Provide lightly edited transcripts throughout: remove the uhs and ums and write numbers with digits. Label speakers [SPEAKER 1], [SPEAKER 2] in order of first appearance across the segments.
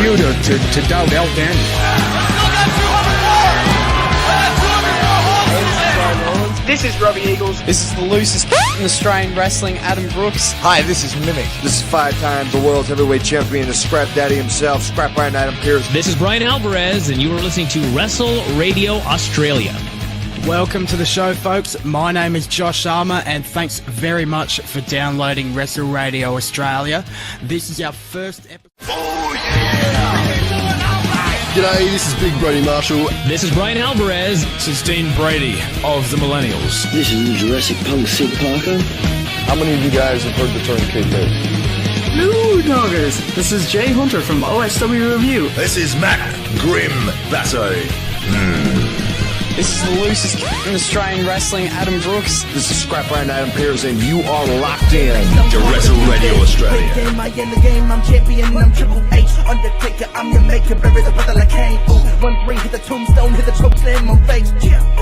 [SPEAKER 1] you to doubt El Dandy.
[SPEAKER 2] This is Robbie Eagles.
[SPEAKER 3] This is the loosest in Australian wrestling, Adam Brooks.
[SPEAKER 4] Hi, this is Mimic. This is 5 times the world's heavyweight champion, the Scrap Daddy himself, Scrap Iron Adam Pierce.
[SPEAKER 5] This is Brian Alvarez, and you are listening to Wrestle Radio Australia.
[SPEAKER 6] Welcome to the show, folks. My name is Josh Armour, and thanks very much for downloading Wrestle Radio Australia. This is our first episode.
[SPEAKER 4] Oh, yeah!
[SPEAKER 7] G'day, this is Big Brody Marshall.
[SPEAKER 5] This is Brian Alvarez.
[SPEAKER 8] This is Dean Brady of the Millennials.
[SPEAKER 9] This is Jurassic Punk Sid Parker.
[SPEAKER 7] How many of you guys have heard the term kayfabe?
[SPEAKER 10] Hello, doggers. This is Jay Hunter from OSW Review.
[SPEAKER 11] This is Matt Grim Basso.
[SPEAKER 3] This is the loosest in Australian wrestling, Adam Brooks.
[SPEAKER 4] This is Scrap Iron Adam Pierce, and you are locked in
[SPEAKER 11] to Wrestle Radio Australia.
[SPEAKER 12] I in the game, I'm champion, I'm Triple H. Undertaker, I'm your maker, bury the brother like Kane. Ooh, 1-3, hit the tombstone, hit the choke slam on face.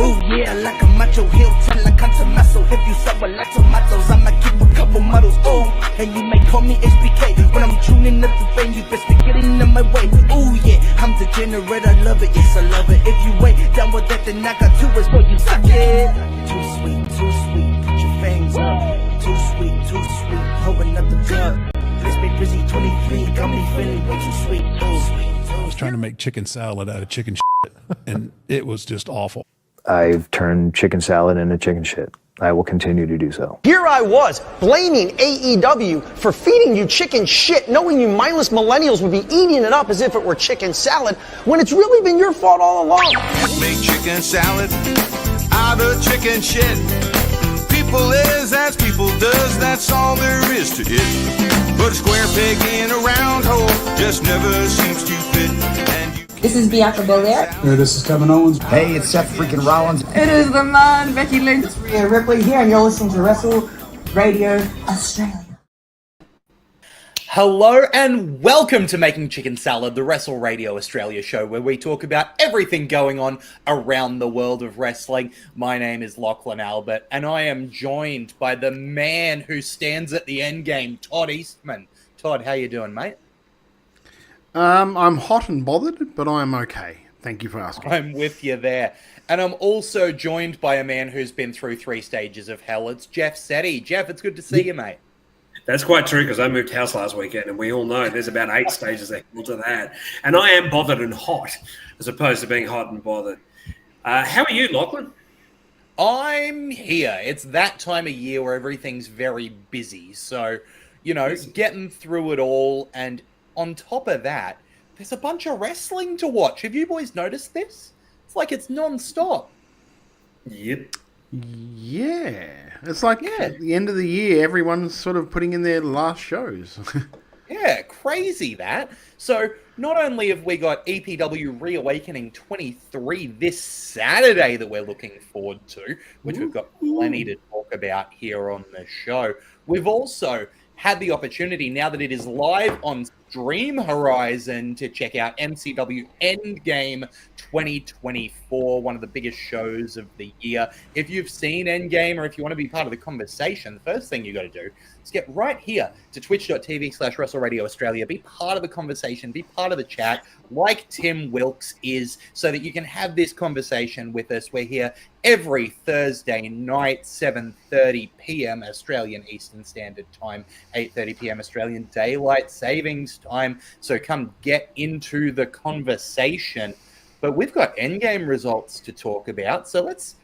[SPEAKER 12] Ooh, yeah, like a macho heel, tell like I'm Tommaso. If you sour like tomatoes, I'ma keep a couple models. Ooh, and you may call me HBK. When I'm tuning up the vein, you best be getting in my way. Ooh, yeah, I'm degenerate, I love it, yes, I love it. If you wait down with that, then I got 2 words for you, suck it. Too sweet, put your fangs up. Too sweet, holding up the cup. Let's be busy, 23, got me feeling way too sweet.
[SPEAKER 8] I was trying to make chicken salad out of chicken shit, and it was just awful.
[SPEAKER 13] I've turned chicken salad into chicken shit. I will continue to do so.
[SPEAKER 2] Here I was, blaming AEW for feeding you chicken shit, knowing you mindless millennials would be eating it up as if it were chicken salad, when it's really been your fault all along.
[SPEAKER 11] Make chicken salad out of chicken shit. People is as people does, that's all there is to it. But a square peg in a round hole just never seems to fit.
[SPEAKER 14] This is Bianca Belair.
[SPEAKER 15] Hey, this is Kevin Owens.
[SPEAKER 4] Hey, it's Seth freaking Rollins.
[SPEAKER 14] It is the man, Becky Lynch.
[SPEAKER 16] It's Rhea Ripley here, and you're listening to Wrestle Radio Australia.
[SPEAKER 17] Hello and welcome to Making Chicken Salad, the Wrestle Radio Australia show where we talk about everything going on around the world of wrestling. My name is Lachlan Albert, and I am joined by the man who stands at the endgame, Todd Eastman. Todd, how you doing, mate?
[SPEAKER 15] I'm hot and bothered, but I'm okay. Thank you for asking.
[SPEAKER 17] I'm with you there. And I'm also joined by a man who's been through 3 stages of hell. It's Jeff Setti. Jeff, it's good to see you, mate.
[SPEAKER 18] That's quite true, because I moved house last weekend, and we all know there's about 8 stages that come to that. And I am bothered and hot, as opposed to being hot and bothered. How are you, Lachlan?
[SPEAKER 17] I'm here. It's that time of year where everything's very busy. So, you know, getting through it all. And on top of that, there's a bunch of wrestling to watch. Have you boys noticed this? It's like it's non-stop.
[SPEAKER 18] Yep.
[SPEAKER 15] Yeah. It's like at the end of the year, everyone's sort of putting in their last shows.
[SPEAKER 17] Yeah, crazy that. So not only have we got EPW Reawakening 23 this Saturday that we're looking forward to, which we've got plenty to talk about here on the show, we've also had the opportunity, now that it is live on Stream Horizon, to check out MCW Endgame 2024, one of the biggest shows of the year. If you've seen Endgame, or if you want to be part of the conversation, the first thing you got to do is get right here to twitch.tv/Wrestle Radio Australia. Be part of the conversation, be part of the chat, like Tim Wilkes is, so that you can have this conversation with us. We're here every Thursday night, 7:30 p.m. Australian Eastern Standard Time, 8:30 p.m. Australian Daylight Savings Time. So come get into the conversation. But we've got Endgame results to talk about. So let's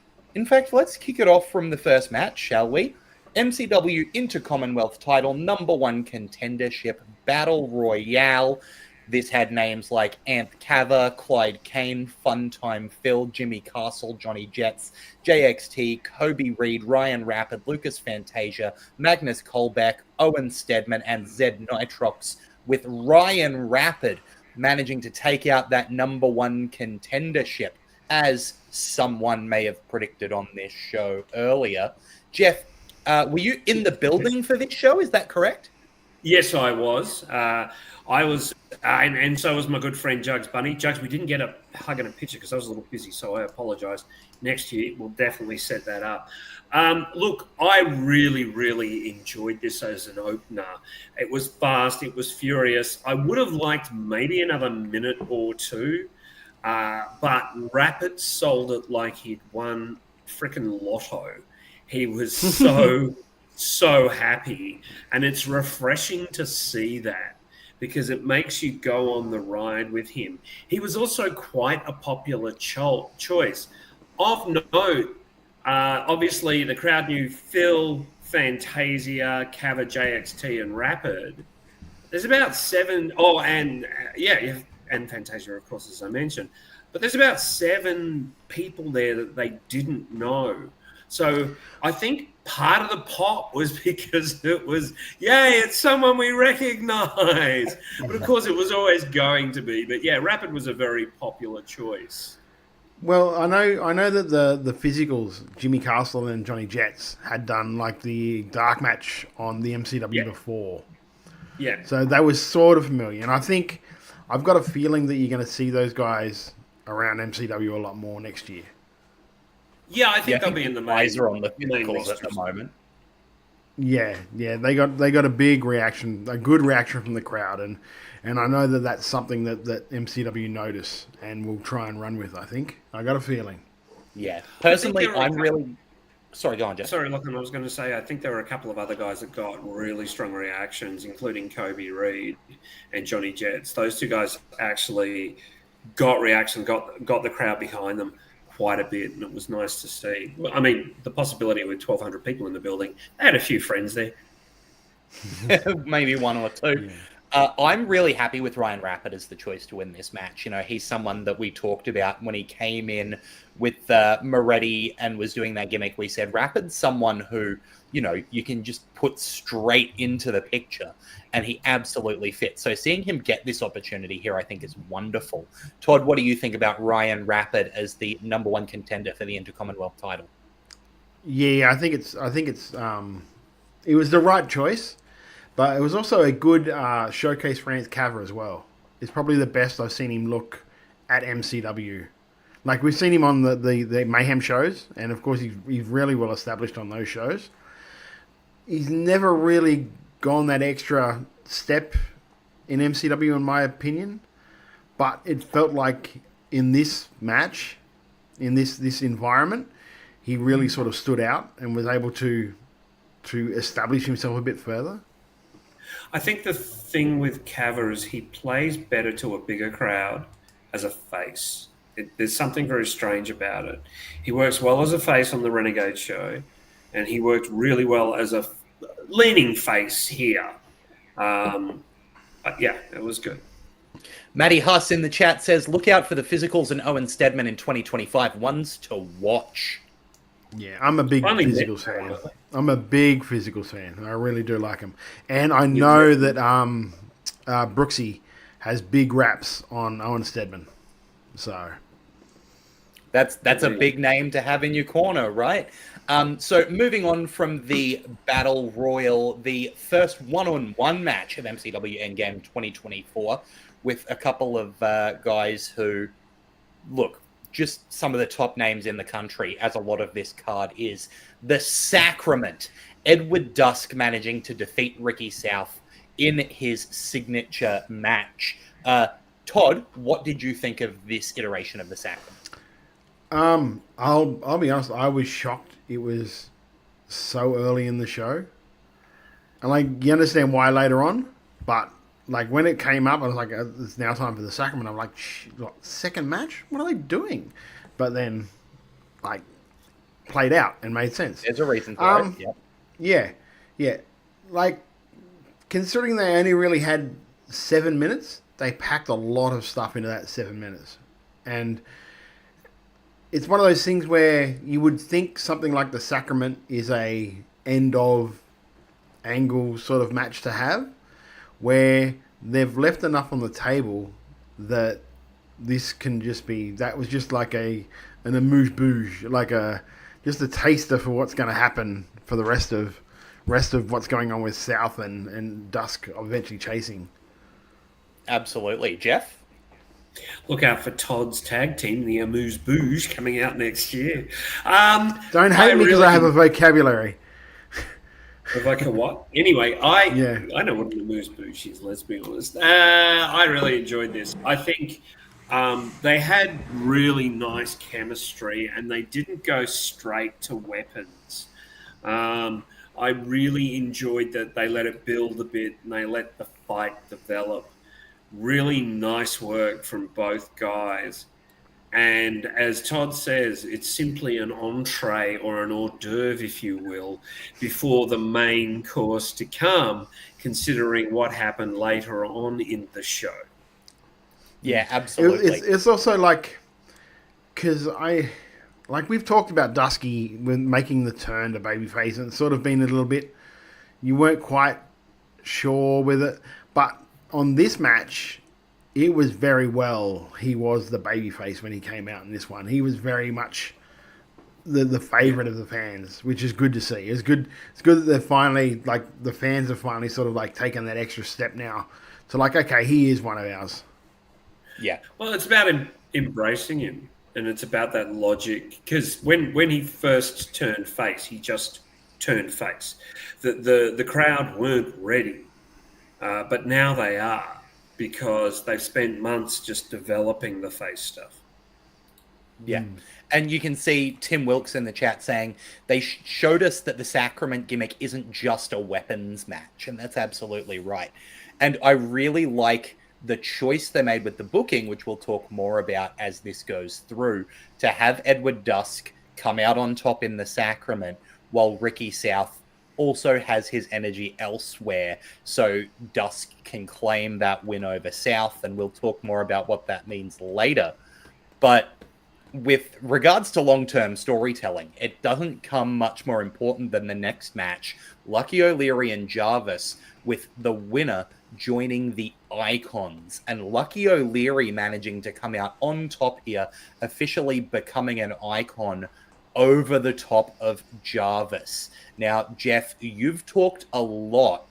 [SPEAKER 17] kick it off from the first match, shall we? MCW Inter-Commonwealth title, #1 contendership, Battle Royale. This had names like Ant Cather, Clyde Kane, Funtime Phil, Jimmy Castle, Johnny Jets, JXT, Kobe Reed, Ryan Rapid, Lucas Fantasia, Magnus Colbeck, Owen Stedman, and Zed Nitrox, with Ryan Rapid managing to take out that #1 contendership, as someone may have predicted on this show earlier. Jeff, were you in the building for this show? Is that correct?
[SPEAKER 18] Yes, I was. And so was my good friend Jugs Bunny. Jugs, we didn't get a hug and a picture because I was a little busy, so I apologise. Next year, we'll definitely set that up. Look, I really, really enjoyed this as an opener. It was fast. It was furious. I would have liked maybe another minute or two, but Rapid sold it like he'd won freaking lotto. He was so happy, and it's refreshing to see that because it makes you go on the ride with him. He was also quite a popular choice. Of note, obviously the crowd knew Phil, Fantasia, Kava, JXT, and Rapid. There's about seven. Oh, and Fantasia, of course, as I mentioned. But there's about 7 people there that they didn't know. So I think part of the pop was because it was, yay, it's someone we recognize. But of course, it was always going to be. But yeah, Rapid was a very popular choice.
[SPEAKER 15] Well, I know that the physicals, Jimmy Castle and Johnny Jets, had done like the dark match on the MCW before.
[SPEAKER 18] Yeah.
[SPEAKER 15] So that was sort of familiar. And I think I've got a feeling that you're going to see those guys around MCW a lot more next year.
[SPEAKER 18] Yeah, I think they'll be in the main.
[SPEAKER 17] Are on the physicals at the moment.
[SPEAKER 15] Yeah, they got a big reaction, a good reaction from the crowd, and I know that that's something that MCW notice and will try and run with. I think I got a feeling.
[SPEAKER 17] Yeah, personally, I'm really sorry. Go on, Jeff.
[SPEAKER 18] Sorry, Lachlan. I was going to say I think there were a couple of other guys that got really strong reactions, including Kobe Reed and Johnny Jets. Those 2 guys actually got reaction, got the crowd behind them quite a bit, and it was nice to see. I mean, the possibility with 1,200 people in the building, they had a few friends there.
[SPEAKER 17] Maybe 1 or 2. I'm really happy with Ryan Rapid as the choice to win this match. You know, he's someone that we talked about when he came in with Moretti and was doing that gimmick. We said Rapid's someone who, you know, you can just put straight into the picture, and he absolutely fits. So seeing him get this opportunity here, I think is wonderful. Todd, what do you think about Ryan Rapid as the #1 contender for the Intercommonwealth title?
[SPEAKER 15] Yeah, I think it was the right choice, but it was also a good showcase for Ant Caver as well. It's probably the best I've seen him look at MCW. Like, we've seen him on the Mayhem shows, and of course he's really well established on those shows. He's never really gone that extra step in MCW, in my opinion, but it felt like in this match, in this environment, he really sort of stood out and was able to establish himself a bit further.
[SPEAKER 18] I think the thing with Kava is he plays better to a bigger crowd as a face. There's something very strange about it. He works well as a face on the Renegade show, and he worked really well as a leaning face here. But yeah, it was good.
[SPEAKER 17] Matty Huss in the chat says, look out for the physicals and Owen Stedman in 2025. Ones to watch.
[SPEAKER 15] Yeah, I'm a big physicals fan. I'm a big physicals fan. I really do like him. And I know that Brooksy has big raps on Owen Stedman. So
[SPEAKER 17] that's a big name to have in your corner, right? So moving on from the Battle Royal, the first one-on-one match of MCW Endgame 2024 with a couple of guys who, look, just some of the top names in the country, as a lot of this card is. The Sacrament, Edward Dusk managing to defeat Ricky South in his signature match. Todd, what did you think of this iteration of the Sacrament?
[SPEAKER 15] I'll be honest, I was shocked it was so early in the show. And like, you understand why later on, but like when it came up, I was like, it's now time for the Sacrament. I'm like, what, second match? What are they doing? But then, like, played out and made sense.
[SPEAKER 17] There's a reason for it. Yep.
[SPEAKER 15] Yeah. Like, considering they only really had 7 minutes, they packed a lot of stuff into that 7 minutes. And it's one of those things where you would think something like the Sacrament is a end of angle sort of match to have, where they've left enough on the table that this can just be, that was just like an amuse-bouche, like just a taster for what's going to happen for the rest of rest of what's going on with South and Dusk eventually chasing.
[SPEAKER 17] Absolutely. Jeff?
[SPEAKER 18] Look out for Todd's tag team, the Amuse Bouge, coming out next year.
[SPEAKER 15] Don't hate me because I have a vocabulary.
[SPEAKER 18] Like a what? Anyway, I know what an Amuse Bouche is, let's be honest. I really enjoyed this. I think they had really nice chemistry and they didn't go straight to weapons. I really enjoyed that they let it build a bit and they let the fight develop. Really nice work from both guys. And as Todd says, it's simply an entree or an hors d'oeuvre, if you will, before the main course to come, considering what happened later on in the show.
[SPEAKER 17] Yeah, absolutely.
[SPEAKER 15] It's also like, because we've talked about Dusky when making the turn to babyface, and it's sort of been a little bit, you weren't quite sure with it, but on this match, it was very well. He was the babyface when he came out in this one. He was very much the favorite of the fans, which is good to see. It's good that they're finally, like, the fans have finally sort of like taken that extra step now. So like, okay, he is one of ours.
[SPEAKER 17] Yeah.
[SPEAKER 18] Well, it's about embracing him, and it's about that logic. Because when he first turned face, he just turned face. The crowd weren't ready. But now they are, because they've spent months just developing the face stuff.
[SPEAKER 17] Yeah. And you can see Tim Wilkes in the chat saying they showed us that the Sacrament gimmick isn't just a weapons match. And that's absolutely right. And I really like the choice they made with the booking, which we'll talk more about as this goes through, to have Edward Dusk come out on top in the Sacrament while Ricky South also has his energy elsewhere, so Dusk can claim that win over South, and we'll talk more about what that means later. But with regards to long-term storytelling, it doesn't come much more important than the next match, Lucky O'Leary and Jarvis, with the winner joining the Icons, and Lucky O'Leary managing to come out on top here, officially becoming an icon over the top of Jarvis. Now, Jeff, you've talked a lot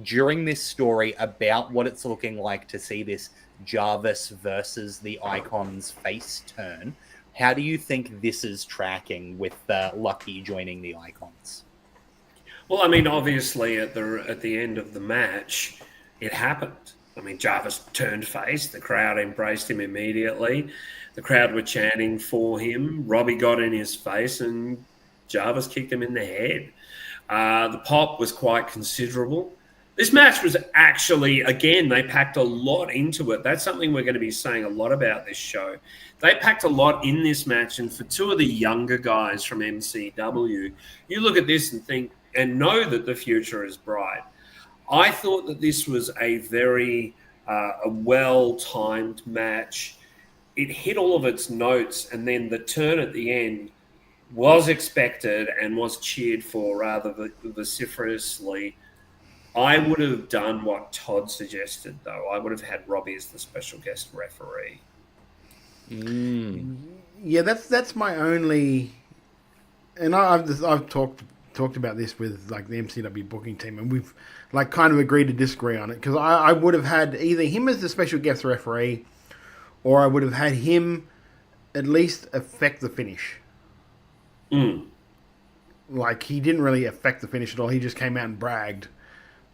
[SPEAKER 17] during this story about what it's looking like to see this Jarvis versus the Icons face turn. How do you think this is tracking with Lucky joining the Icons?
[SPEAKER 18] Well, I mean, obviously at the end of the match, it happened. I mean, Jarvis turned face. The crowd embraced him immediately. The crowd were chanting for him. Robbie got in his face and Jarvis kicked him in the head. The pop was quite considerable. This match was actually, again, they packed a lot into it. That's something we're going to be saying a lot about this show. They packed a lot in this match, and for two of the younger guys from MCW, you look at this and think and know that the future is bright. I thought that this was a very a well-timed match. It hit all of its notes, and then the turn at the end was expected and was cheered for rather vociferously. I would have done what Todd suggested, though. I would have had Robbie as the special guest referee.
[SPEAKER 15] Yeah, that's my only. And I've talked about this with like the MCW booking team, and we've like kind of agreed to disagree on it, because I would have had either him as the special guest referee, or I would have had him at least affect the finish. Like, he didn't really affect the finish at all. He just came out and bragged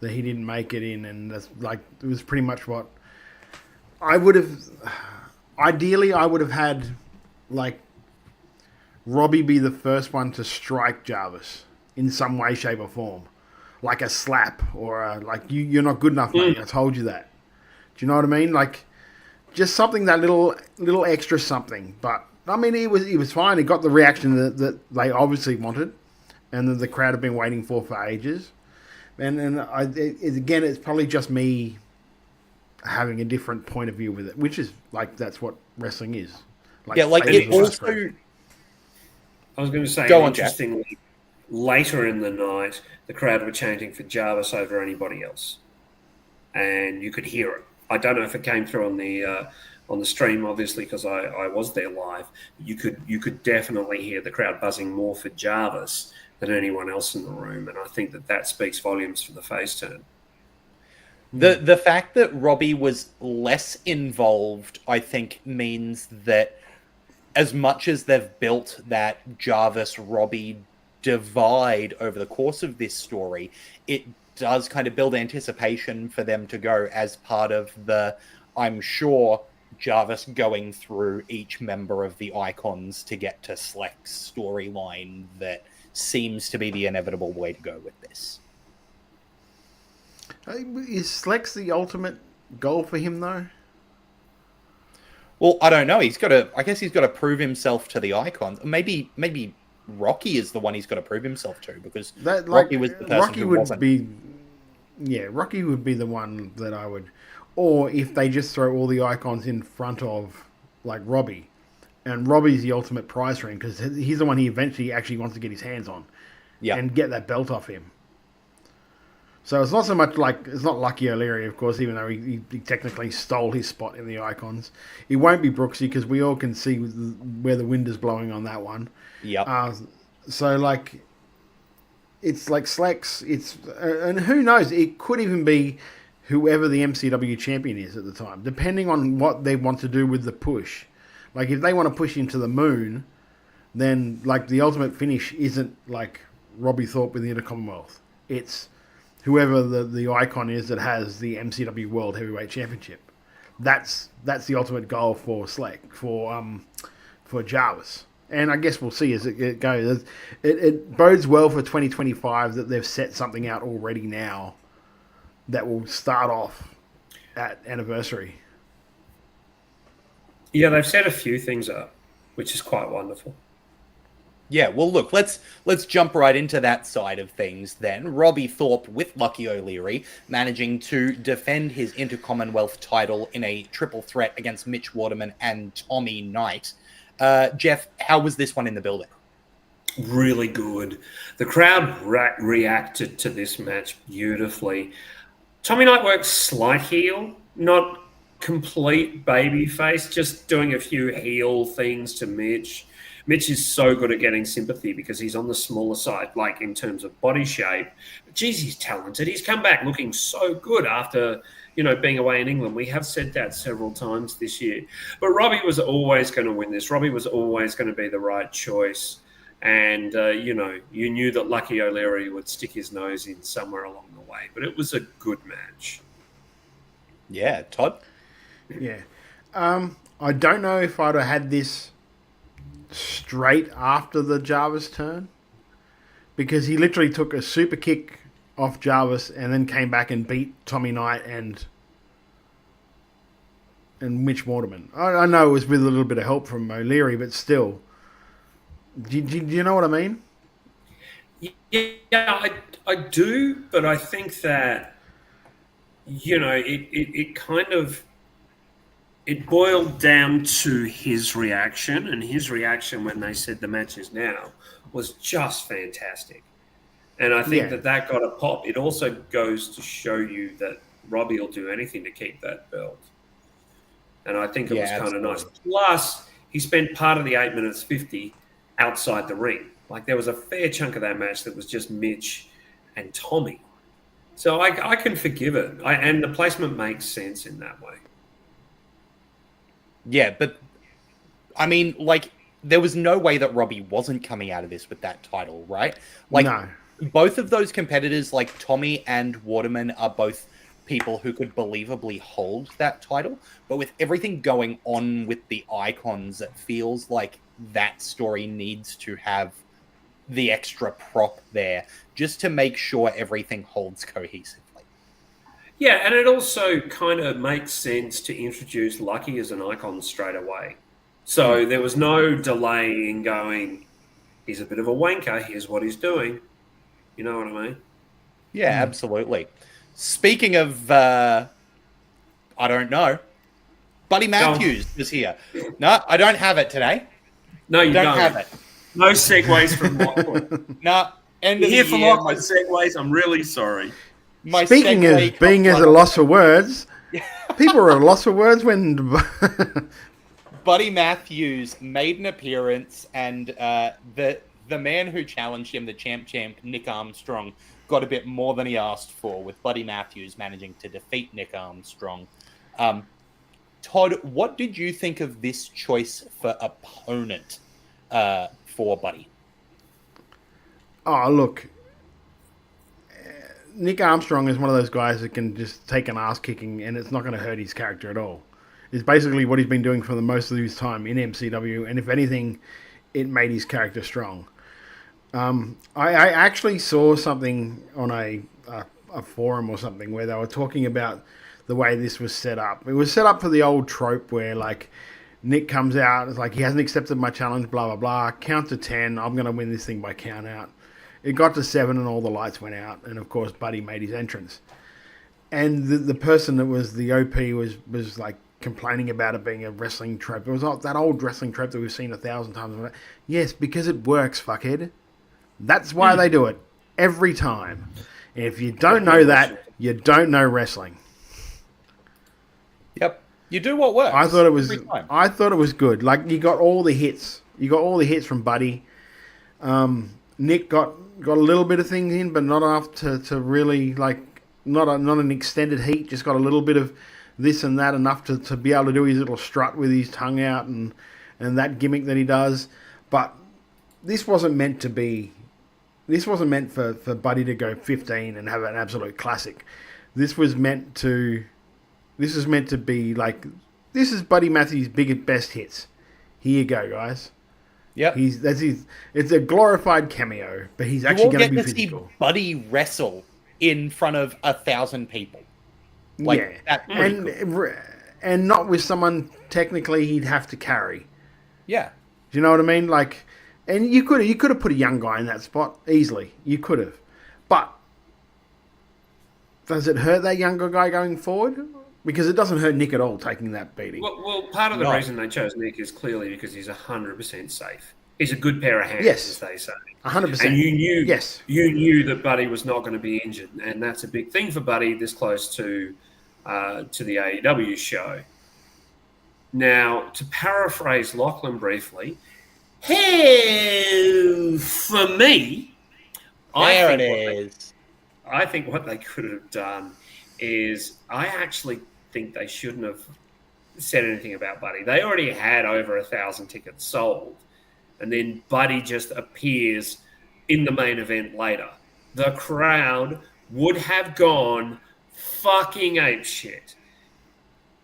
[SPEAKER 15] that he didn't make it in, and that's like, it was pretty much what I would have. Ideally, I would have had like Robbie be the first one to strike Jarvis in some way, shape, or form, like a slap or like you're not good enough, mate. I told you that. Do you know what I mean? Like, just something, that little extra something. But I mean, he was fine. He got the reaction that they obviously wanted, and that the crowd have been waiting for ages. And again, it's probably just me having a different point of view with it, which is like, that's what wrestling is. Like,
[SPEAKER 17] yeah, like it also.
[SPEAKER 18] I was going to say,
[SPEAKER 17] Go on,
[SPEAKER 18] interestingly, later in the night, the crowd were chanting for Jarvis over anybody else, and you could hear it. I don't know if it came through on the stream, obviously, because I was there live. You could definitely hear the crowd buzzing more for Jarvis than anyone else in the room, and I think that speaks volumes for the face turn.
[SPEAKER 17] The fact that Robbie was less involved, I think, means that as much as they've built that Jarvis-Robbie divide over the course of this story, it does kind of build anticipation for them to go as part of the, I'm sure, Jarvis going through each member of the Icons to get to Sleck's storyline that seems to be the inevitable way to go with this.
[SPEAKER 15] Is Slex the ultimate goal for him, though?
[SPEAKER 17] Well, I don't know. I guess he's got to prove himself to the Icons. Maybe Rocky is the one he's got to prove himself to, because Rocky was the person who wasn't.
[SPEAKER 15] Rocky would be the one that I would. Or if they just throw all the Icons in front of, like, Robbie. And Robbie's the ultimate prize ring, because he's the one he eventually actually wants to get his hands on.
[SPEAKER 17] Yeah.
[SPEAKER 15] And get that belt off him. So it's not so much like, it's not Lucky O'Leary, of course, even though he technically stole his spot in the Icons. It won't be Brooksy, because we all can see where the wind is blowing on that one.
[SPEAKER 17] Yeah.
[SPEAKER 15] So, like, it's like Slex, and who knows, it could even be whoever the MCW champion is at the time, depending on what they want to do with the push. Like, if they want to push him to the moon, then, like, the ultimate finish isn't, like, Robbie Thorpe with the Intercommonwealth. It's whoever the icon is that has the MCW World Heavyweight Championship. That's the ultimate goal for Sleck, for Jarvis. And I guess we'll see as it goes. It bodes well for 2025 that they've set something out already now that will start off at Anniversary.
[SPEAKER 18] Yeah, they've set a few things up, which is quite wonderful.
[SPEAKER 17] Yeah, well, look, let's jump right into that side of things then. Robbie Thorpe with Lucky O'Leary managing to defend his Intercommonwealth title in a triple threat against Mitch Waterman and Tommy Knight. Jeff, how was this one in the building?
[SPEAKER 18] Really good. The crowd reacted to this match beautifully. Tommy Knight worked slight heel, not complete baby face, just doing a few heel things to Mitch. Mitch is so good at getting sympathy because he's on the smaller side, like in terms of body shape. But geez, he's talented. He's come back looking so good after, being away in England. We have said that several times this year. But Robbie was always going to win this. Robbie was always going to be the right choice. And, you knew that Lucky O'Leary would stick his nose in somewhere along the way. But it was a good match.
[SPEAKER 17] Yeah, Todd?
[SPEAKER 15] Yeah. I don't know if I'd have had this straight after the Jarvis turn, because he literally took a super kick off Jarvis and then came back and beat Tommy Knight and Mitch Waterman. I know it was with a little bit of help from O'Leary, but still. Do you know what I mean?
[SPEAKER 18] Yeah, I do, but I think that, it kind of, it boiled down to his reaction, and his reaction when they said the match is now was just fantastic. And I think that got a pop. It also goes to show you that Robbie will do anything to keep that belt. And I think it was kind of nice. Plus, he spent part of the 8 minutes 50 outside the ring. Like, there was a fair chunk of that match that was just Mitch and Tommy. So I can forgive it. And the placement makes sense in that way.
[SPEAKER 17] Yeah, but I mean, like, there was no way that Robbie wasn't coming out of this with that title, right? Like,
[SPEAKER 15] no.
[SPEAKER 17] Both of those competitors, like Tommy and Waterman, are both people who could believably hold that title. But with everything going on with the Icons, it feels like that story needs to have the extra prop there just to make sure everything holds cohesively.
[SPEAKER 18] Yeah, and it also kind of makes sense to introduce Lucky as an icon straight away. So there was no delay in going, he's a bit of a wanker, here's what he's doing. You know what I mean?
[SPEAKER 17] Yeah, absolutely. Speaking of, I don't know, Buddy Matthews is here. No, I don't have it today.
[SPEAKER 18] No, you don't
[SPEAKER 17] have it.
[SPEAKER 18] No segues from Lockwood.
[SPEAKER 17] No, end of
[SPEAKER 18] here
[SPEAKER 17] the
[SPEAKER 18] for
[SPEAKER 17] year.
[SPEAKER 18] Lockwood segues, I'm really sorry.
[SPEAKER 15] Speaking of being as a loss for words, people are at a loss for words when
[SPEAKER 17] Buddy Matthews made an appearance, and the the man who challenged him, the champ, Nick Armstrong, got a bit more than he asked for, with Buddy Matthews managing to defeat Nick Armstrong. Todd, what did you think of this choice for opponent for Buddy?
[SPEAKER 15] Oh, look. Nick Armstrong is one of those guys that can just take an ass kicking and it's not going to hurt his character at all. It's basically what he's been doing for the most of his time in MCW, and if anything, it made his character strong. I actually saw something on a forum or something where they were talking about the way this was set up. It was set up for the old trope where, like, Nick comes out, it's like, he hasn't accepted my challenge, blah, blah, blah, count to 10, I'm going to win this thing by count out. It got to 7 and all the lights went out, and of course Buddy made his entrance. And the person that was the OP was like complaining about it being a wrestling trope. It was that old wrestling trope that we've seen 1,000 times. Yes, because it works, fuckhead. That's why they do it every time. And if you don't know that, you don't know wrestling.
[SPEAKER 17] Yep, you do what works.
[SPEAKER 15] I thought it was good. Like, you got all the hits. You got all the hits from Buddy. Nick got a little bit of things in, but not enough to really, like, not an extended heat. Just got a little bit of this and that, enough to be able to do his little strut with his tongue out and that gimmick that he does. But this wasn't meant to be. This wasn't meant for Buddy to go 15 and have an absolute classic. This was meant to be like, this is Buddy Matthews' biggest, best hits. Here you go, guys.
[SPEAKER 17] Yep.
[SPEAKER 15] It's a glorified cameo, but he's actually going to be physical.
[SPEAKER 17] See Buddy wrestle in front of 1,000 people. Like,
[SPEAKER 15] yeah. And not with someone technically he'd have to carry.
[SPEAKER 17] Yeah.
[SPEAKER 15] Do you know what I mean? Like, and you could have put a young guy in that spot easily. You could have. But does it hurt that younger guy going forward? Because it doesn't hurt Nick at all taking that beating.
[SPEAKER 18] Well, part of the reason they chose Nick is clearly because he's 100% safe. He's a good pair of hands, as they say.
[SPEAKER 15] 100%.
[SPEAKER 18] And you knew that Buddy was not going to be injured, and that's a big thing for Buddy this close to the AEW show. Now, to paraphrase Lachlan briefly, for me, I think what they could have done is, I actually think they shouldn't have said anything about Buddy. They already had over 1,000 tickets sold, and then Buddy just appears in the main event later. The crowd would have gone fucking apeshit.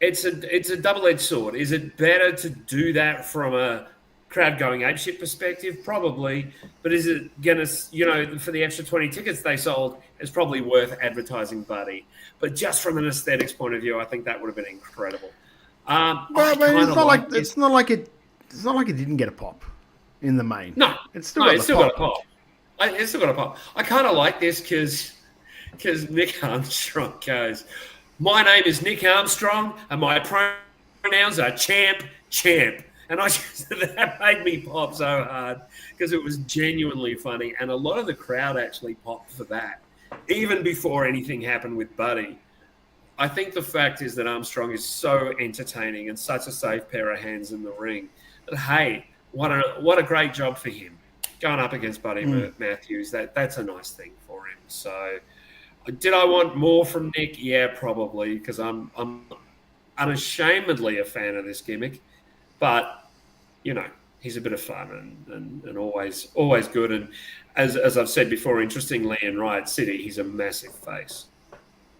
[SPEAKER 18] It's a double-edged sword. Is it better to do that from a crowd going apeshit perspective? Probably. But is it going to, for the extra 20 tickets they sold, it's probably worth advertising Buddy. But just from an aesthetics point of view, I think that would have been incredible.
[SPEAKER 15] It's not like it didn't get a pop in the main.
[SPEAKER 18] No,
[SPEAKER 15] it's still got a pop.
[SPEAKER 18] It's still got a pop. I kind of like this because Nick Armstrong goes, "My name is Nick Armstrong, and my pronouns are champ. And that made me pop so hard because it was genuinely funny, and a lot of the crowd actually popped for that, even before anything happened with Buddy. I think the fact is that Armstrong is so entertaining and such a safe pair of hands in the ring that, hey, what a great job for him going up against Buddy Matthews. That's a nice thing for him. So, did I want more from Nick? Yeah, probably, because I'm unashamedly a fan of this gimmick. But, he's a bit of fun and always good. And as I've said before, interestingly, in Riot City, he's a massive face.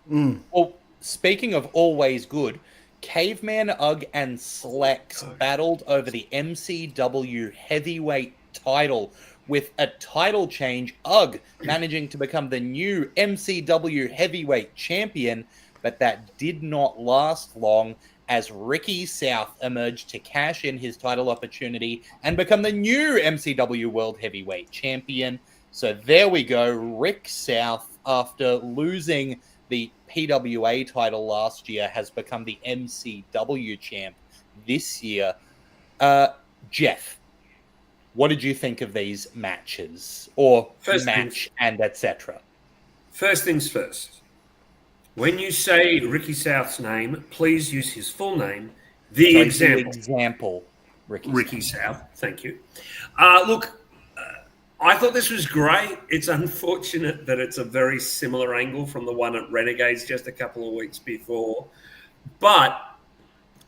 [SPEAKER 17] Well, speaking of always good, Caveman, Ugg, and Slex battled over the MCW heavyweight title with a title change. Ugg managing to become the new MCW heavyweight champion, but that did not last long, as Ricky South emerged to cash in his title opportunity and become the new MCW World Heavyweight Champion. So there we go. Rick South, after losing the PWA title last year, has become the MCW champ this year. Jeff, what did you think of these matches? Or and etc.?
[SPEAKER 18] First things first. When you say Ricky South's name, please use his full name. Ricky South. Thank you. I thought this was great. It's unfortunate that it's a very similar angle from the one at Renegades just a couple of weeks before. But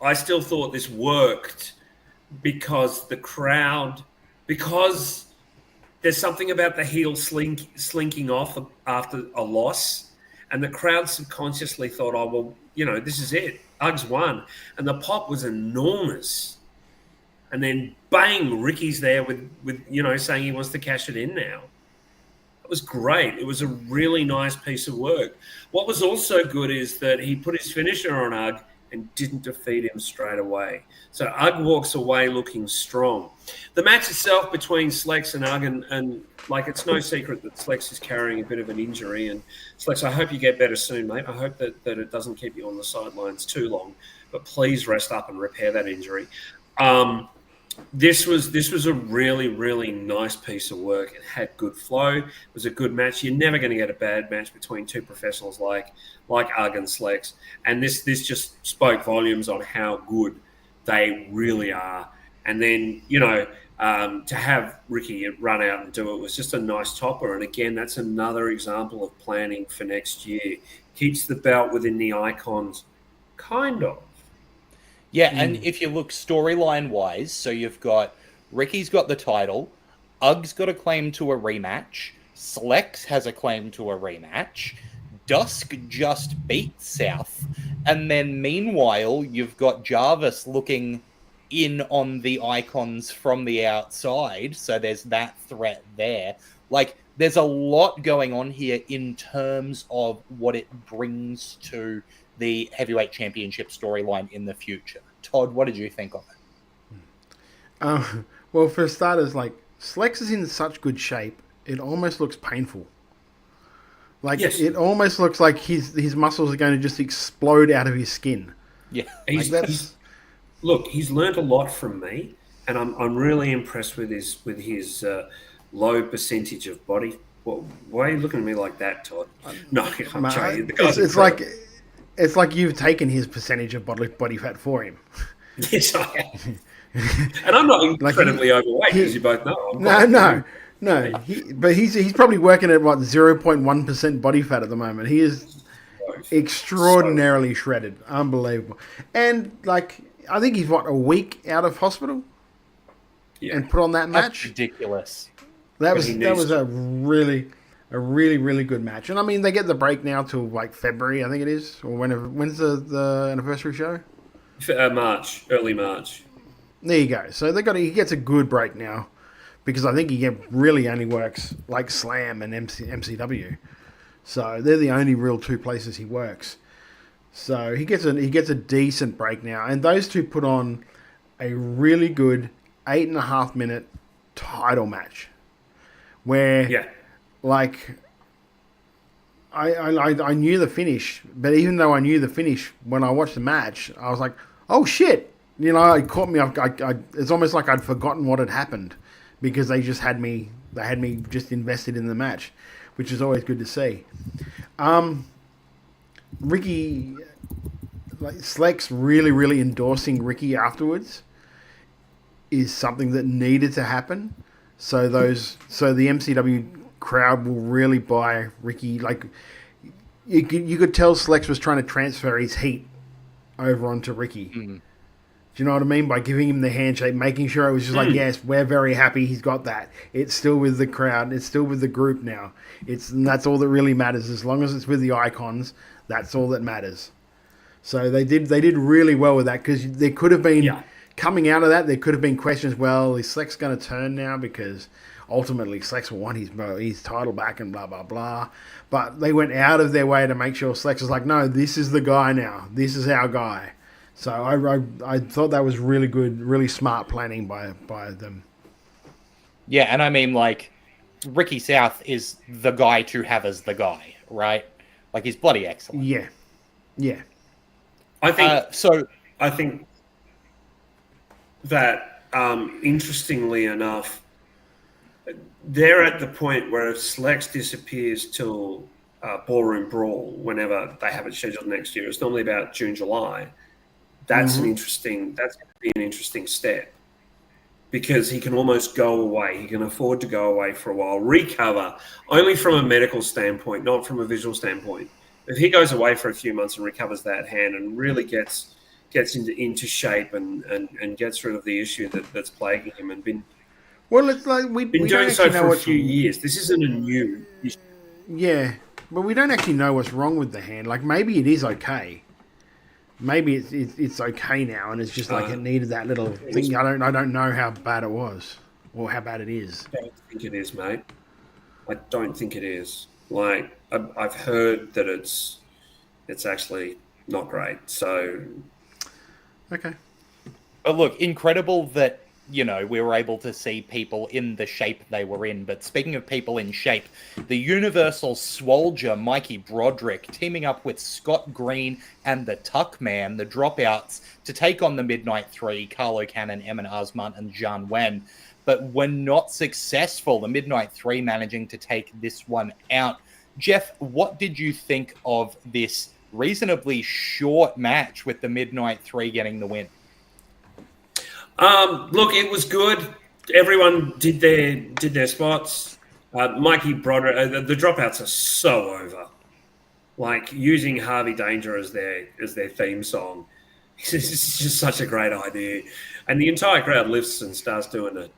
[SPEAKER 18] I still thought this worked because the crowd, because there's something about the heel slinking off after a loss, and the crowd subconsciously thought, oh, well, you know, this is it. Uggs won. And the pop was enormous. And then, bang, Ricky's there with you know, saying he wants to cash it in now. It was great. It was a really nice piece of work. What was also good is that he put his finisher on Ugg and didn't defeat him straight away. So Ugg walks away looking strong. The match itself between Slex and Ugg, and like, it's no secret that Slex is carrying a bit of an injury. And Slex, I hope you get better soon, mate. I hope that it doesn't keep you on the sidelines too long. But please rest up and repair that injury. This was a really, really nice piece of work. It had good flow. It was a good match. You're never going to get a bad match between two professionals like Ugg and Slex. And this just spoke volumes on how good they really are. And then, you know, to have Ricky run out and do it was just a nice topper. And again, that's another example of planning for next year. Keeps the belt within the icons, kind of.
[SPEAKER 17] Yeah, and if you look storyline-wise, so you've got Ricky's got the title, Ugg's got a claim to a rematch, Slex has a claim to a rematch, Dusk just beat South, and then meanwhile you've got Jarvis looking in on the icons from the outside, so there's that threat there. Like, there's a lot going on here in terms of what it brings to the heavyweight championship storyline in the future. Todd, what did you think of it?
[SPEAKER 15] Well, for starters, like, Slex is in such good shape, it almost looks painful. Like, yes. It almost looks like his muscles are going to just explode out of his skin.
[SPEAKER 17] Yeah,
[SPEAKER 18] he's learned a lot from me, and I'm really impressed with his low percentage of body. Why are you looking at me like that, Todd? No, I'm joking.
[SPEAKER 15] It's like you've taken his percentage of body fat for him.
[SPEAKER 18] Yes, I am. And I'm not incredibly overweight, as you both know.
[SPEAKER 15] No. But he's probably working at, 0.1% body fat at the moment. He is extraordinarily shredded. Unbelievable. And, like, I think he's, a week out of hospital?
[SPEAKER 18] Yeah.
[SPEAKER 15] And put on that match?
[SPEAKER 17] That's ridiculous.
[SPEAKER 15] That was a really, really good match. And I mean, they get the break now till like February, I think it is, or when's the anniversary show?
[SPEAKER 18] Early March.
[SPEAKER 15] There you go. So he gets a good break now, because I think he really only works like Slam and MCW. So they're the only real two places he works. So he gets a decent break now, and those two put on a really good 8.5 minute title match, where like, I knew the finish, but even though I knew the finish, when I watched the match, I was like, oh shit! You know, it caught me. It's almost like I'd forgotten what had happened, because they had me just invested in the match, which is always good to see. Ricky, like, Slex really endorsing Ricky afterwards is something that needed to happen. So the MCW crowd will really buy Ricky. Like, you could tell Slex was trying to transfer his heat over onto Ricky. Mm-hmm. Do you know what I mean? By giving him the handshake, making sure it was just like, yes, we're very happy he's got that. It's still with the crowd. It's still with the group now. And that's all that really matters. As long as it's with the icons, that's all that matters. So they did really well with that, because there could have been, coming out of that, there could have been questions, well, is Slex going to turn now? Because ultimately Slex will want his title back and blah, blah, blah. But they went out of their way to make sure Slex was like, no, this is the guy now. This is our guy. So I thought that was really good, really smart planning by them.
[SPEAKER 17] Yeah, and I mean, like, Ricky South is the guy to have as the guy, right? Like, he's bloody excellent.
[SPEAKER 15] Yeah.
[SPEAKER 18] I think that, interestingly enough, they're at the point where if Slex disappears till Ballroom Brawl, whenever they have it scheduled next year, it's normally about June, July. That's that's going to be an interesting step. because he can almost go away. He can afford to go away for a while, recover, only from a medical standpoint, not from a visual standpoint. If he goes away for a few months and recovers that hand and really gets into shape and gets rid of the issue that's plaguing him and been
[SPEAKER 15] it's like we've been
[SPEAKER 18] doing so for a few years. This isn't a new issue.
[SPEAKER 15] Yeah, but we don't actually know what's wrong with the hand. Like, maybe it is okay. Maybe it's okay now, and it's just like it needed that little thing. I don't know how bad it was or how bad it is.
[SPEAKER 18] I don't think it is, mate. I don't think it is. Like, I've heard that it's actually not great. So,
[SPEAKER 15] okay.
[SPEAKER 17] But look, incredible that, we were able to see people in the shape they were in. But speaking of people in shape, the Universal Swolger Mikey Broderick teaming up with Scott Green and the Tuck Man, the Dropouts, to take on the Midnight Three, Carlo Cannon, Emin Asmant, and Zhan Wen. But were not successful. The Midnight Three managing to take this one out. Jeff, what did you think of this reasonably short match with the Midnight Three getting the win?
[SPEAKER 18] Look, it was good. Everyone did their spots. Mikey Broderick, the Dropouts are so over. Like, using Harvey Danger as their theme song, it's just such a great idea. And the entire crowd lifts and starts doing it.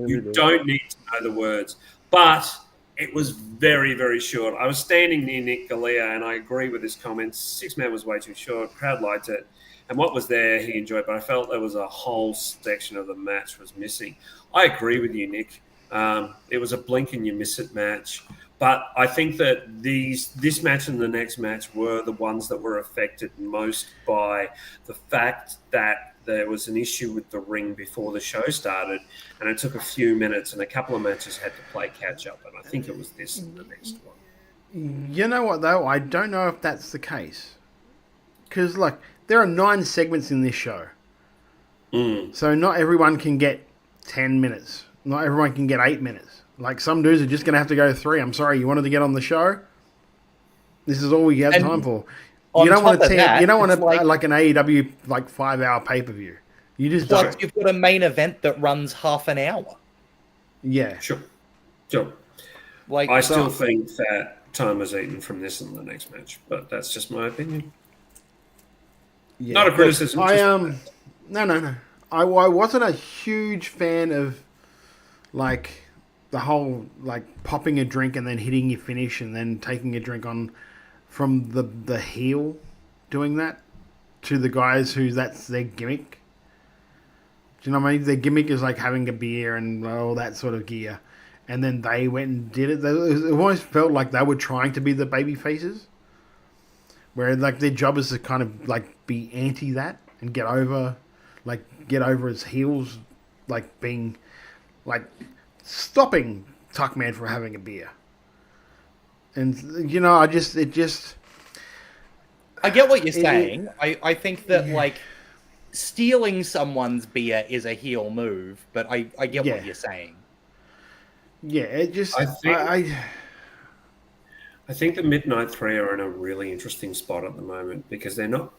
[SPEAKER 18] You don't need to know the words, but it was very, very short. I was standing near Nick Galea, and I agree with his comments. 6-man was way too short. Crowd liked it. And what was there, he enjoyed. But I felt there was a whole section of the match was missing. I agree with you, Nick. It was a blink and you miss it match. But I think that this match and the next match were the ones that were affected most by the fact that there was an issue with the ring before the show started, and it took a few minutes, and a couple of matches had to play catch up. And I think it was this and the next one.
[SPEAKER 15] You know what, though? I don't know if that's the case. Because, like, there are 9 segments in this show. So not everyone can get 10 minutes. Not everyone can get 8 minutes. Like, some dudes are just going to have to go 3. I'm sorry, you wanted to get on the show? This is all we have time for. You don't want like an AEW like 5-hour pay-per-view. You just don't.
[SPEAKER 17] You've got a main event that runs half an hour.
[SPEAKER 15] Yeah.
[SPEAKER 18] Sure. Like, I still think that time was eaten from this and the next match, but that's just my opinion.
[SPEAKER 15] Yeah.
[SPEAKER 18] Not a criticism.
[SPEAKER 15] No. I wasn't a huge fan of like the whole like popping a drink and then hitting your finish and then taking a drink on from the heel doing that to the guys who that's their gimmick. Do you know what I mean? Their gimmick is like having a beer and all that sort of gear. And then they went and did it. It almost felt like they were trying to be the baby faces. Where like their job is to kind of like be anti that and get over his heels, like being like stopping Tuckman from having a beer. And you know, I get
[SPEAKER 17] what you're saying. I think that like stealing someone's beer is a heel move, but I get what you're saying.
[SPEAKER 15] Yeah, it just
[SPEAKER 18] I think the Midnight Three are in a really interesting spot at the moment because they're not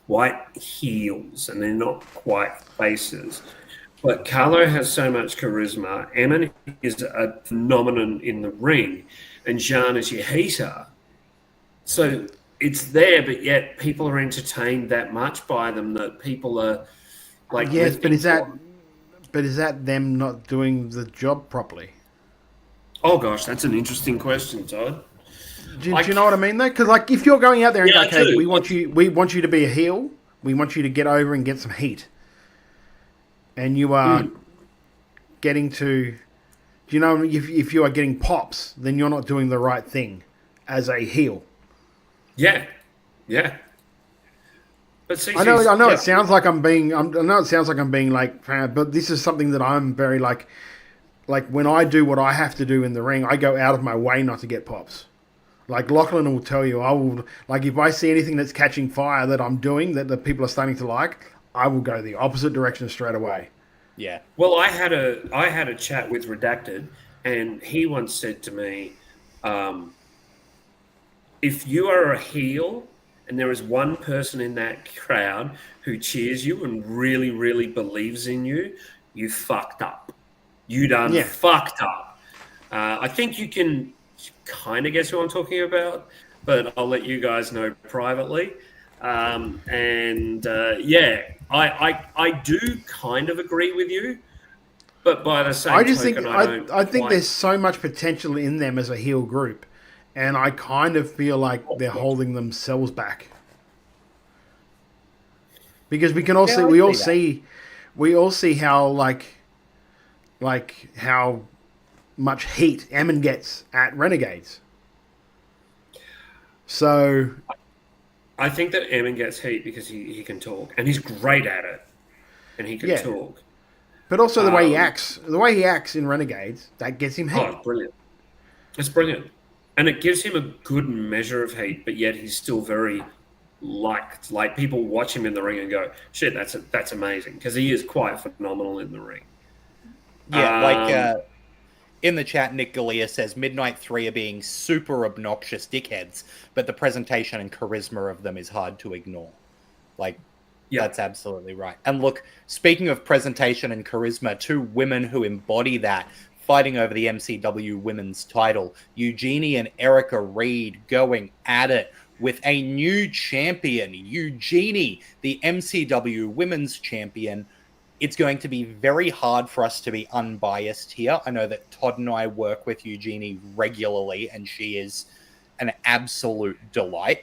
[SPEAKER 18] quite heels and they're not quite faces. But Carlo has so much charisma. Emin is a phenomenon in the ring, and Zhan is your heater. So it's there, but yet people are entertained that much by them that people are like.
[SPEAKER 15] Yes, but is that them not doing the job properly?
[SPEAKER 18] Oh gosh, that's an interesting question, Todd.
[SPEAKER 15] Do you know what I mean, though? Because like, if you're going out there and okay, we want you to be a heel. We want you to get over and get some heat. And you are getting to, do you know, if you are getting pops, then you're not doing the right thing as a heel.
[SPEAKER 18] Yeah. But
[SPEAKER 15] I know it sounds like I'm being like, but this is something that I'm very like when I do what I have to do in the ring, I go out of my way not to get pops. Like Lachlan will tell you, I will, like if I see anything that's catching fire that I'm doing that the people are starting to like, I will go the opposite direction straight away.
[SPEAKER 17] Yeah.
[SPEAKER 18] Well, I had a chat with Redacted, and he once said to me, if you are a heel and there is one person in that crowd who cheers you and really, really believes in you, you fucked up. You done fucked up. I think you can kind of guess who I'm talking about, but I'll let you guys know privately. I do kind of agree with you, but by the same token,
[SPEAKER 15] I think there's so much potential in them as a heel group, and I kind of feel like they're holding themselves back. Because we can all see, we all see how like how much heat Emin gets at Renegades. So
[SPEAKER 18] I think that Emin gets heat because he can talk, and he's great at it, and he can talk.
[SPEAKER 15] But also the way he acts in Renegades, that gets him heat.
[SPEAKER 18] Oh, it's brilliant. It's brilliant. And it gives him a good measure of heat, but yet he's still very liked. Like, people watch him in the ring and go, shit, that's amazing, because he is quite phenomenal in the ring.
[SPEAKER 17] Yeah, in the chat, Nick Galea says Midnight 3 are being super obnoxious dickheads, but the presentation and charisma of them is hard to ignore. Like, that's absolutely right. And look, speaking of presentation and charisma, two women who embody that, fighting over the MCW women's title, Eugenie and Erica Reed going at it with a new champion, Eugenie, the MCW women's champion. It's going to be very hard for us to be unbiased here. I know that Todd and I work with Eugenie regularly, and she is an absolute delight.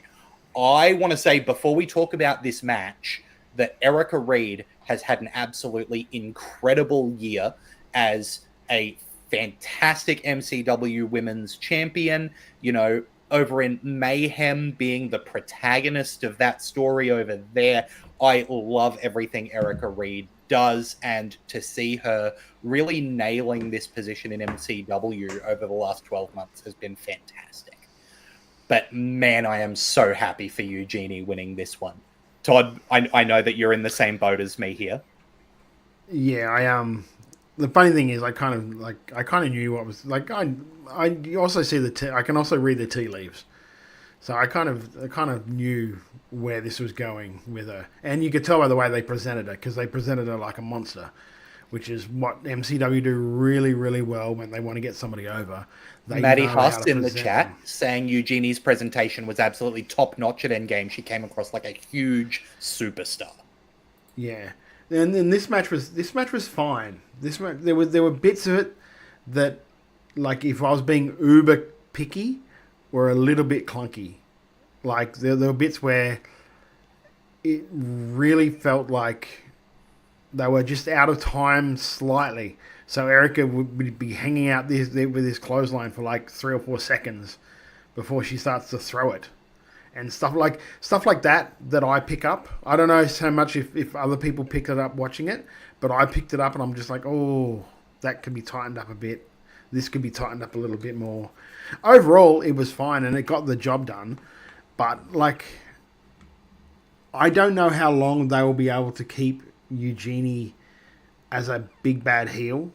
[SPEAKER 17] I want to say, before we talk about this match, that Erica Reed has had an absolutely incredible year as a fantastic MCW women's champion, you know, over in Mayhem, being the protagonist of that story over there. I love everything Erica Reed does, and to see her really nailing this position in MCW over the last 12 months has been fantastic. But man, I am so happy for Eugenie winning this one. Todd, I know that you're in the same boat as me here.
[SPEAKER 15] Yeah, the funny thing is, I kind of knew what was like. I also see I can also read the tea leaves, so I kind of knew where this was going with her, and you could tell by the way they presented her, because they presented her like a monster, which is what MCW do really, really well when they want to get somebody over.
[SPEAKER 17] Maddie Hust in the chat saying Eugenie's presentation was absolutely top notch at Endgame. She came across like a huge superstar.
[SPEAKER 15] Yeah. And then this match was fine. There were bits of it that, like, if I was being uber picky, were a little bit clunky. Like, there were bits where it really felt like they were just out of time slightly. So Erica would be hanging out with this clothesline for like 3 or 4 seconds before she starts to throw it. And stuff like that I pick up. I don't know so much if other people picked it up watching it, but I picked it up and I'm just like, oh, that could be tightened up a bit. This could be tightened up a little bit more. Overall, it was fine and it got the job done. But, like, I don't know how long they will be able to keep Eugenie as a big bad heel,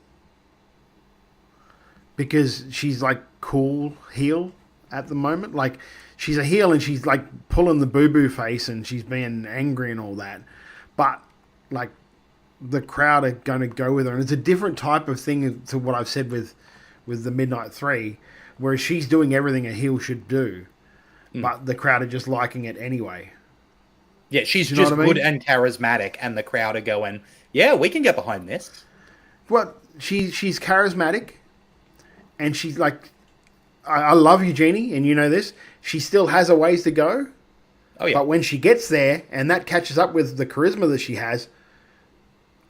[SPEAKER 15] because she's like cool heel at the moment. Like, she's a heel and she's like pulling the boo-boo face and she's being angry and all that. But, like, the crowd are going to go with her. And it's a different type of thing to what I've said with the Midnight 3, where she's doing everything a heel should do, but the crowd are just liking it anyway.
[SPEAKER 17] Yeah, she's just good and charismatic, and the crowd are going, yeah, we can get behind this.
[SPEAKER 15] Well, she's charismatic, and she's like, I love Eugenie, and you know this, she still has a ways to go.
[SPEAKER 17] Oh, yeah.
[SPEAKER 15] But when she gets there, and that catches up with the charisma that she has,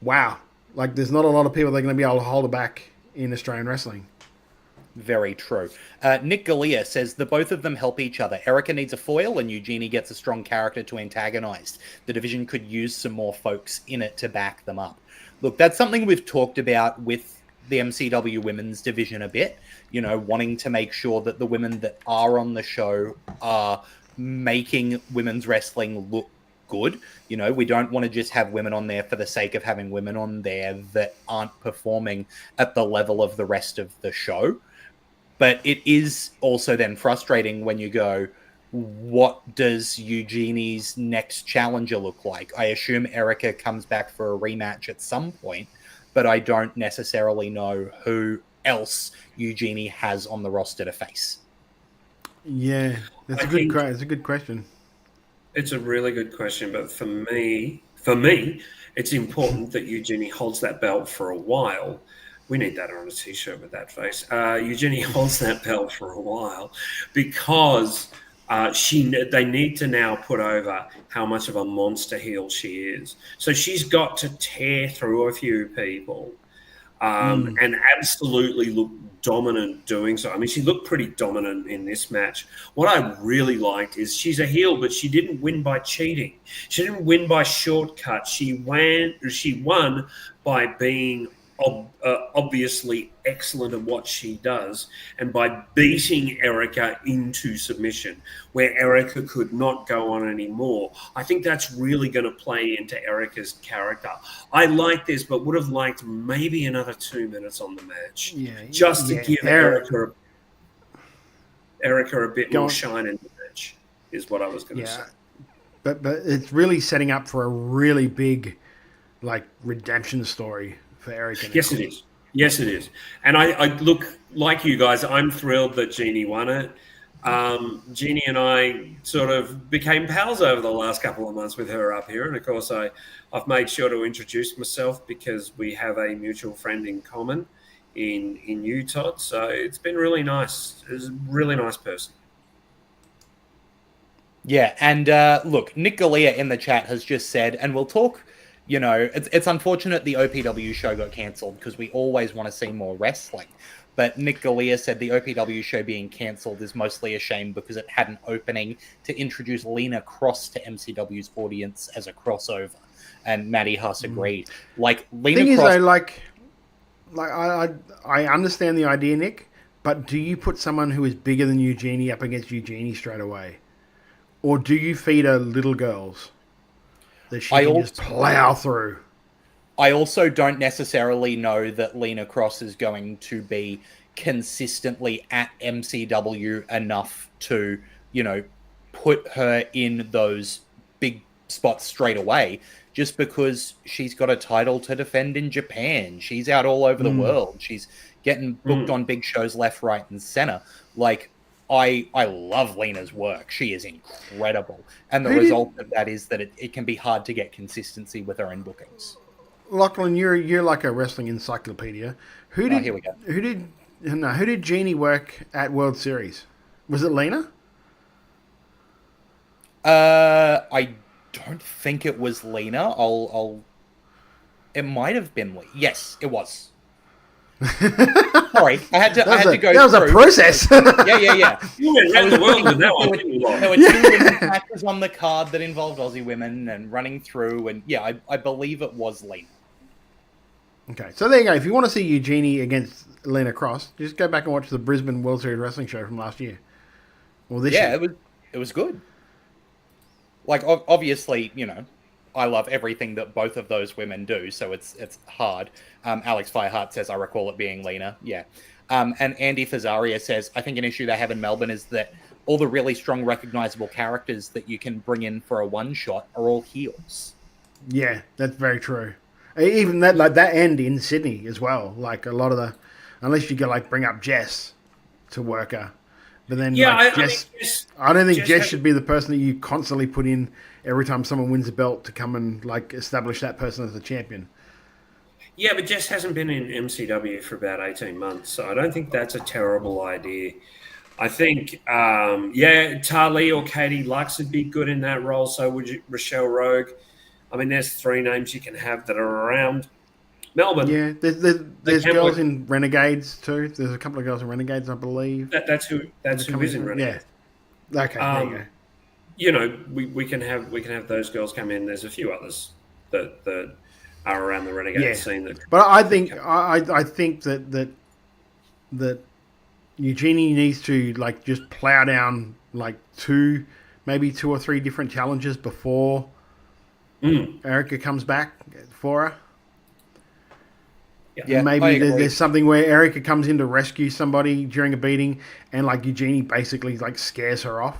[SPEAKER 15] wow. Like, there's not a lot of people that are going to be able to hold her back in Australian wrestling.
[SPEAKER 17] Very true. Nick Galea says the both of them help each other. Erica needs a foil and Eugenie gets a strong character to antagonize. The division could use some more folks in it to back them up. Look, that's something we've talked about with the MCW women's division a bit, you know, wanting to make sure that the women that are on the show are making women's wrestling look good. You know, we don't want to just have women on there for the sake of having women on there that aren't performing at the level of the rest of the show. But it is also then frustrating when you go, what does Eugenie's next challenger look like? I assume Erica comes back for a rematch at some point, but I don't necessarily know who else Eugenie has on the roster to face.
[SPEAKER 15] Yeah, that's a good question.
[SPEAKER 18] It's a really good question, but for me, it's important that Eugenie holds that belt for a while. We need that on a T-shirt with that face. Eugenie holds that belt for a while because they need to now put over how much of a monster heel she is. So she's got to tear through a few people and absolutely look dominant doing so. I mean, she looked pretty dominant in this match. What I really liked is she's a heel, but she didn't win by cheating. She didn't win by shortcuts. She won by being obviously excellent at what she does and by beating Erica into submission where Erica could not go on anymore. I think that's really going to play into Erica's character. I like this, but would have liked maybe another 2 minutes on the match just to give Erica a bit more shine in the match is what I was going to say.
[SPEAKER 15] But it's really setting up for a really big redemption story for Erica.
[SPEAKER 18] Yes, it is. Yes, it is. And I look, like you guys, I'm thrilled that Jeannie won it. Jeannie and I sort of became pals over the last couple of months with her up here. And, of course, I've made sure to introduce myself because we have a mutual friend in common in you, Todd. So it's been really nice. It's a really nice person.
[SPEAKER 17] Yeah, and look, Nick Galea in the chat has just said, and we'll talk... You know, it's unfortunate the OPW show got cancelled because we always want to see more wrestling. But Nick Galea said the OPW show being cancelled is mostly a shame because it had an opening to introduce Lena Cross to MCW's audience as a crossover. And Matty Huss agreed. Like, Lena
[SPEAKER 15] Thing
[SPEAKER 17] Cross...
[SPEAKER 15] is, though, I understand the idea, Nick, but do you put someone who is bigger than Eugenie up against Eugenie straight away? Or do you feed her little girls that she can just plow through?
[SPEAKER 17] I also don't necessarily know that Lena Cross is going to be consistently at MCW enough to, put her in those big spots straight away, just because she's got a title to defend in Japan. She's out all over the world. She's getting booked on big shows left, right, and center. I love Lena's work. She is incredible. And the result of that is that it can be hard to get consistency with her in bookings.
[SPEAKER 15] Lachlan, you're like a wrestling encyclopedia.
[SPEAKER 17] Here we go.
[SPEAKER 15] Who did Jeannie work at World Series? Was it Lena?
[SPEAKER 17] I don't think it was Lena. It might have been Lena. Yes, it was. Sorry, I had to go.
[SPEAKER 15] That was a process.
[SPEAKER 17] Yeah.
[SPEAKER 18] You went around the world with that one.
[SPEAKER 17] There were 2 women's matches on the card that involved Aussie women and running through, and I believe it was Lena.
[SPEAKER 15] Okay, so there you go. If you want to see Eugenie against Lena Cross, just go back and watch the Brisbane World Series Wrestling show from last year. Well, this year.
[SPEAKER 17] It was good. Obviously, I love everything that both of those women do, so it's hard. Alex Fireheart says, I recall it being Lena. Yeah. And Andy Fazaria says, I think an issue they have in Melbourne is that all the really strong, recognizable characters that you can bring in for a one-shot are all heels.
[SPEAKER 15] Yeah, that's very true. Even that end in Sydney as well. A lot of the... Unless you go, bring up Jess to work her. But then, Jess... I don't think Jess should be the person that you constantly put in every time someone wins a belt to come and establish that person as the champion.
[SPEAKER 18] Yeah, but Jess hasn't been in MCW for about 18 months, so I don't think that's a terrible idea. I think, Tali or Katie Lux would be good in that role, so would Rochelle Rogue. I mean, there's 3 names you can have that are around Melbourne.
[SPEAKER 15] Yeah, there's girls in Renegades too. There's a couple of girls in Renegades, I believe.
[SPEAKER 18] That's who is in Renegades.
[SPEAKER 15] Yeah. Okay, there you go.
[SPEAKER 18] We can have those girls come in. There's a few others that are around the Renegade scene.
[SPEAKER 15] But I think that Eugenie needs to just plow down 2 or 3 different challenges before Erica comes back for her.
[SPEAKER 17] Yeah,
[SPEAKER 15] maybe there's something where Erica comes in to rescue somebody during a beating, and Eugenie basically scares her off.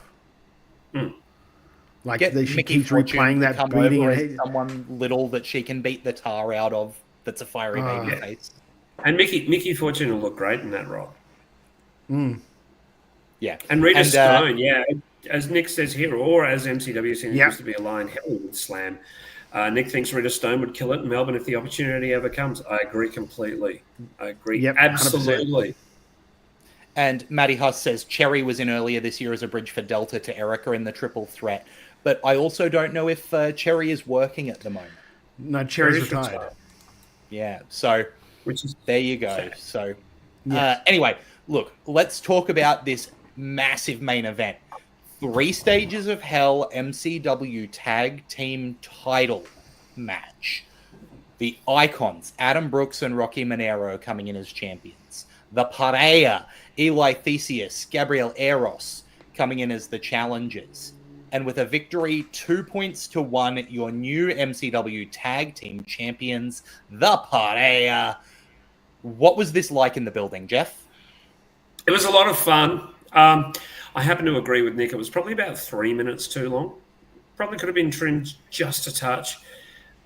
[SPEAKER 15] Like
[SPEAKER 17] Get
[SPEAKER 15] she
[SPEAKER 17] Mickey
[SPEAKER 15] keeps
[SPEAKER 17] Fortune
[SPEAKER 15] replaying
[SPEAKER 17] to
[SPEAKER 15] that
[SPEAKER 17] come
[SPEAKER 15] bleeding.
[SPEAKER 17] over
[SPEAKER 15] And
[SPEAKER 17] as someone little that she can beat the tar out of. That's a fiery baby face.
[SPEAKER 18] And Mickey Fortune will look great in that role.
[SPEAKER 17] Yeah.
[SPEAKER 18] And Rita Stone, as Nick says here, or as MCW seems to be a line, hell would slam. Nick thinks Rita Stone would kill it in Melbourne if the opportunity ever comes. I agree completely. I agree.
[SPEAKER 15] Yep,
[SPEAKER 18] absolutely.
[SPEAKER 15] 100%.
[SPEAKER 17] And Matty Huss says Cherry was in earlier this year as a bridge for Delta to Erica in the triple threat. But I also don't know if Cherry is working at the moment.
[SPEAKER 15] No, Cherry's retired.
[SPEAKER 17] Yeah, so there you go. So anyway, look, let's talk about this massive main event. 3 Stages of Hell MCW Tag Team Title match. The Icons, Adam Brooks and Rocky Monero coming in as champions. The Pareja, Eli Theseus, Gabriel Eros coming in as the challengers. And with a victory 2 points to 1, your new MCW Tag Team Champions, the Pareja. What was this like in the building, Jeff?
[SPEAKER 18] It was a lot of fun. I happen to agree with Nick. It was probably about 3 minutes too long. Probably could have been trimmed just a touch.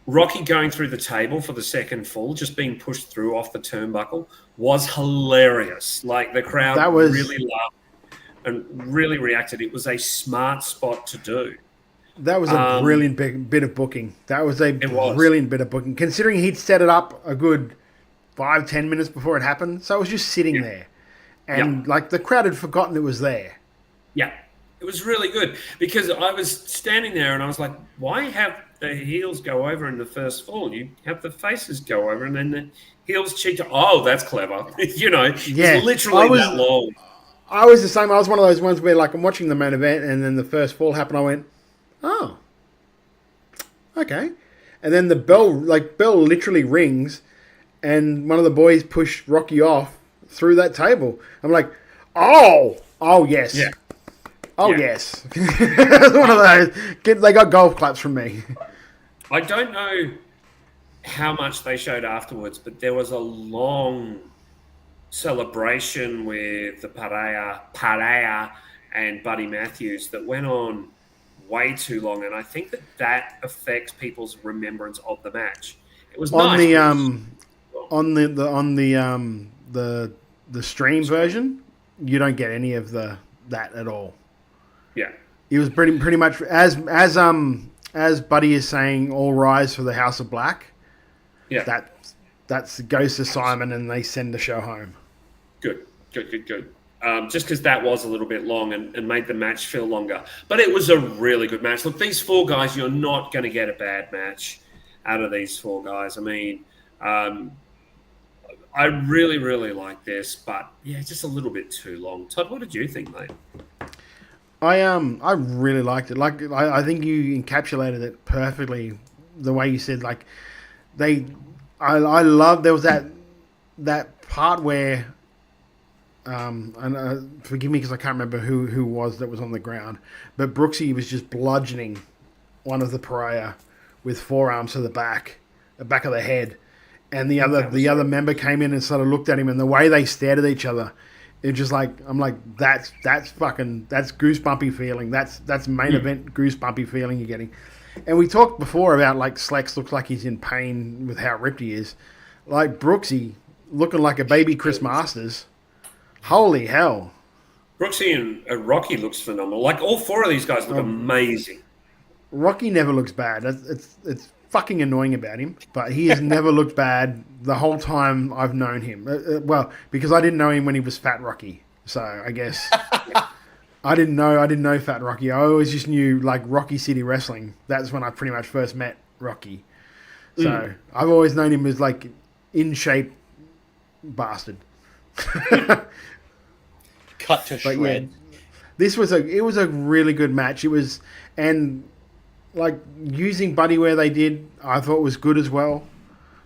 [SPEAKER 18] Rocky going through the table for the second fall, just being pushed through off the turnbuckle, was hilarious. Like, the crowd really loved and really reacted. It was a smart spot to do.
[SPEAKER 15] That was a brilliant bit of booking. That was a brilliant bit of booking, considering he'd set it up a good 5-10 minutes before it happened. So it was just sitting there. And, like, the crowd had forgotten it was there.
[SPEAKER 18] Yeah, it was really good because I was standing there and I was like, why have the heels go over in the first fall? You have the faces go over and then the heels cheat. Oh, that's clever. It's literally that long.
[SPEAKER 15] I was the same. I was one of those ones where, like, I'm watching the main event and then the first fall happened. I went, oh, okay. And then the bell literally rings and one of the boys pushed Rocky off through that table. I'm like, oh, yes. Yeah. Oh, yes. One of those. They got golf claps from me.
[SPEAKER 18] I don't know how much they showed afterwards, but there was a long celebration with the Pareja and Buddy Matthews that went on way too long, and I think that affects people's remembrance of the match. It was
[SPEAKER 15] on
[SPEAKER 18] nice.
[SPEAKER 15] The stream version, you don't get any of that at all.
[SPEAKER 18] Yeah,
[SPEAKER 15] it was pretty much as Buddy is saying, "All rise for the House of Black."
[SPEAKER 18] Yeah,
[SPEAKER 15] that's goes to Simon, and they send the show home.
[SPEAKER 18] Good. Just because that was a little bit long and made the match feel longer, but it was a really good match. Look, these 4 guys, you're not going to get a bad match out of these 4 guys. I mean, I really, really like this, but yeah, just a little bit too long. Todd, what did you think, mate?
[SPEAKER 15] I really liked it. Like, I think you encapsulated it perfectly. The way you said, like, I love, there was that part where, and forgive me because I can't remember who was on the ground, but Brooksy was just bludgeoning one of the Pareja with forearms to the back of the head, and the other member came in and sort of looked at him, and the way they stared at each other, it's just like, I'm like, that's goosebumpy feeling. That's main event goosebumpy feeling you're getting. And we talked before about, like, Slex looks like he's in pain with how ripped he is. Like, Brooksy looking like a baby Chris Masters. Holy hell.
[SPEAKER 18] Brooksy and Rocky looks phenomenal. Like, all 4 of these guys look amazing.
[SPEAKER 15] Rocky never looks bad. It's fucking annoying about him, but he has never looked bad the whole time I've known him. Well, because I didn't know him when he was Fat Rocky, so I guess I didn't know Fat Rocky. I always just knew, like, Rocky City Wrestling. That's when I pretty much first met Rocky. So I've always known him as, like, in shape bastard.
[SPEAKER 17] Cut to shred.
[SPEAKER 15] Yeah, it was a really good match. It was, and, like, using Buddy where they did, I thought was good as well.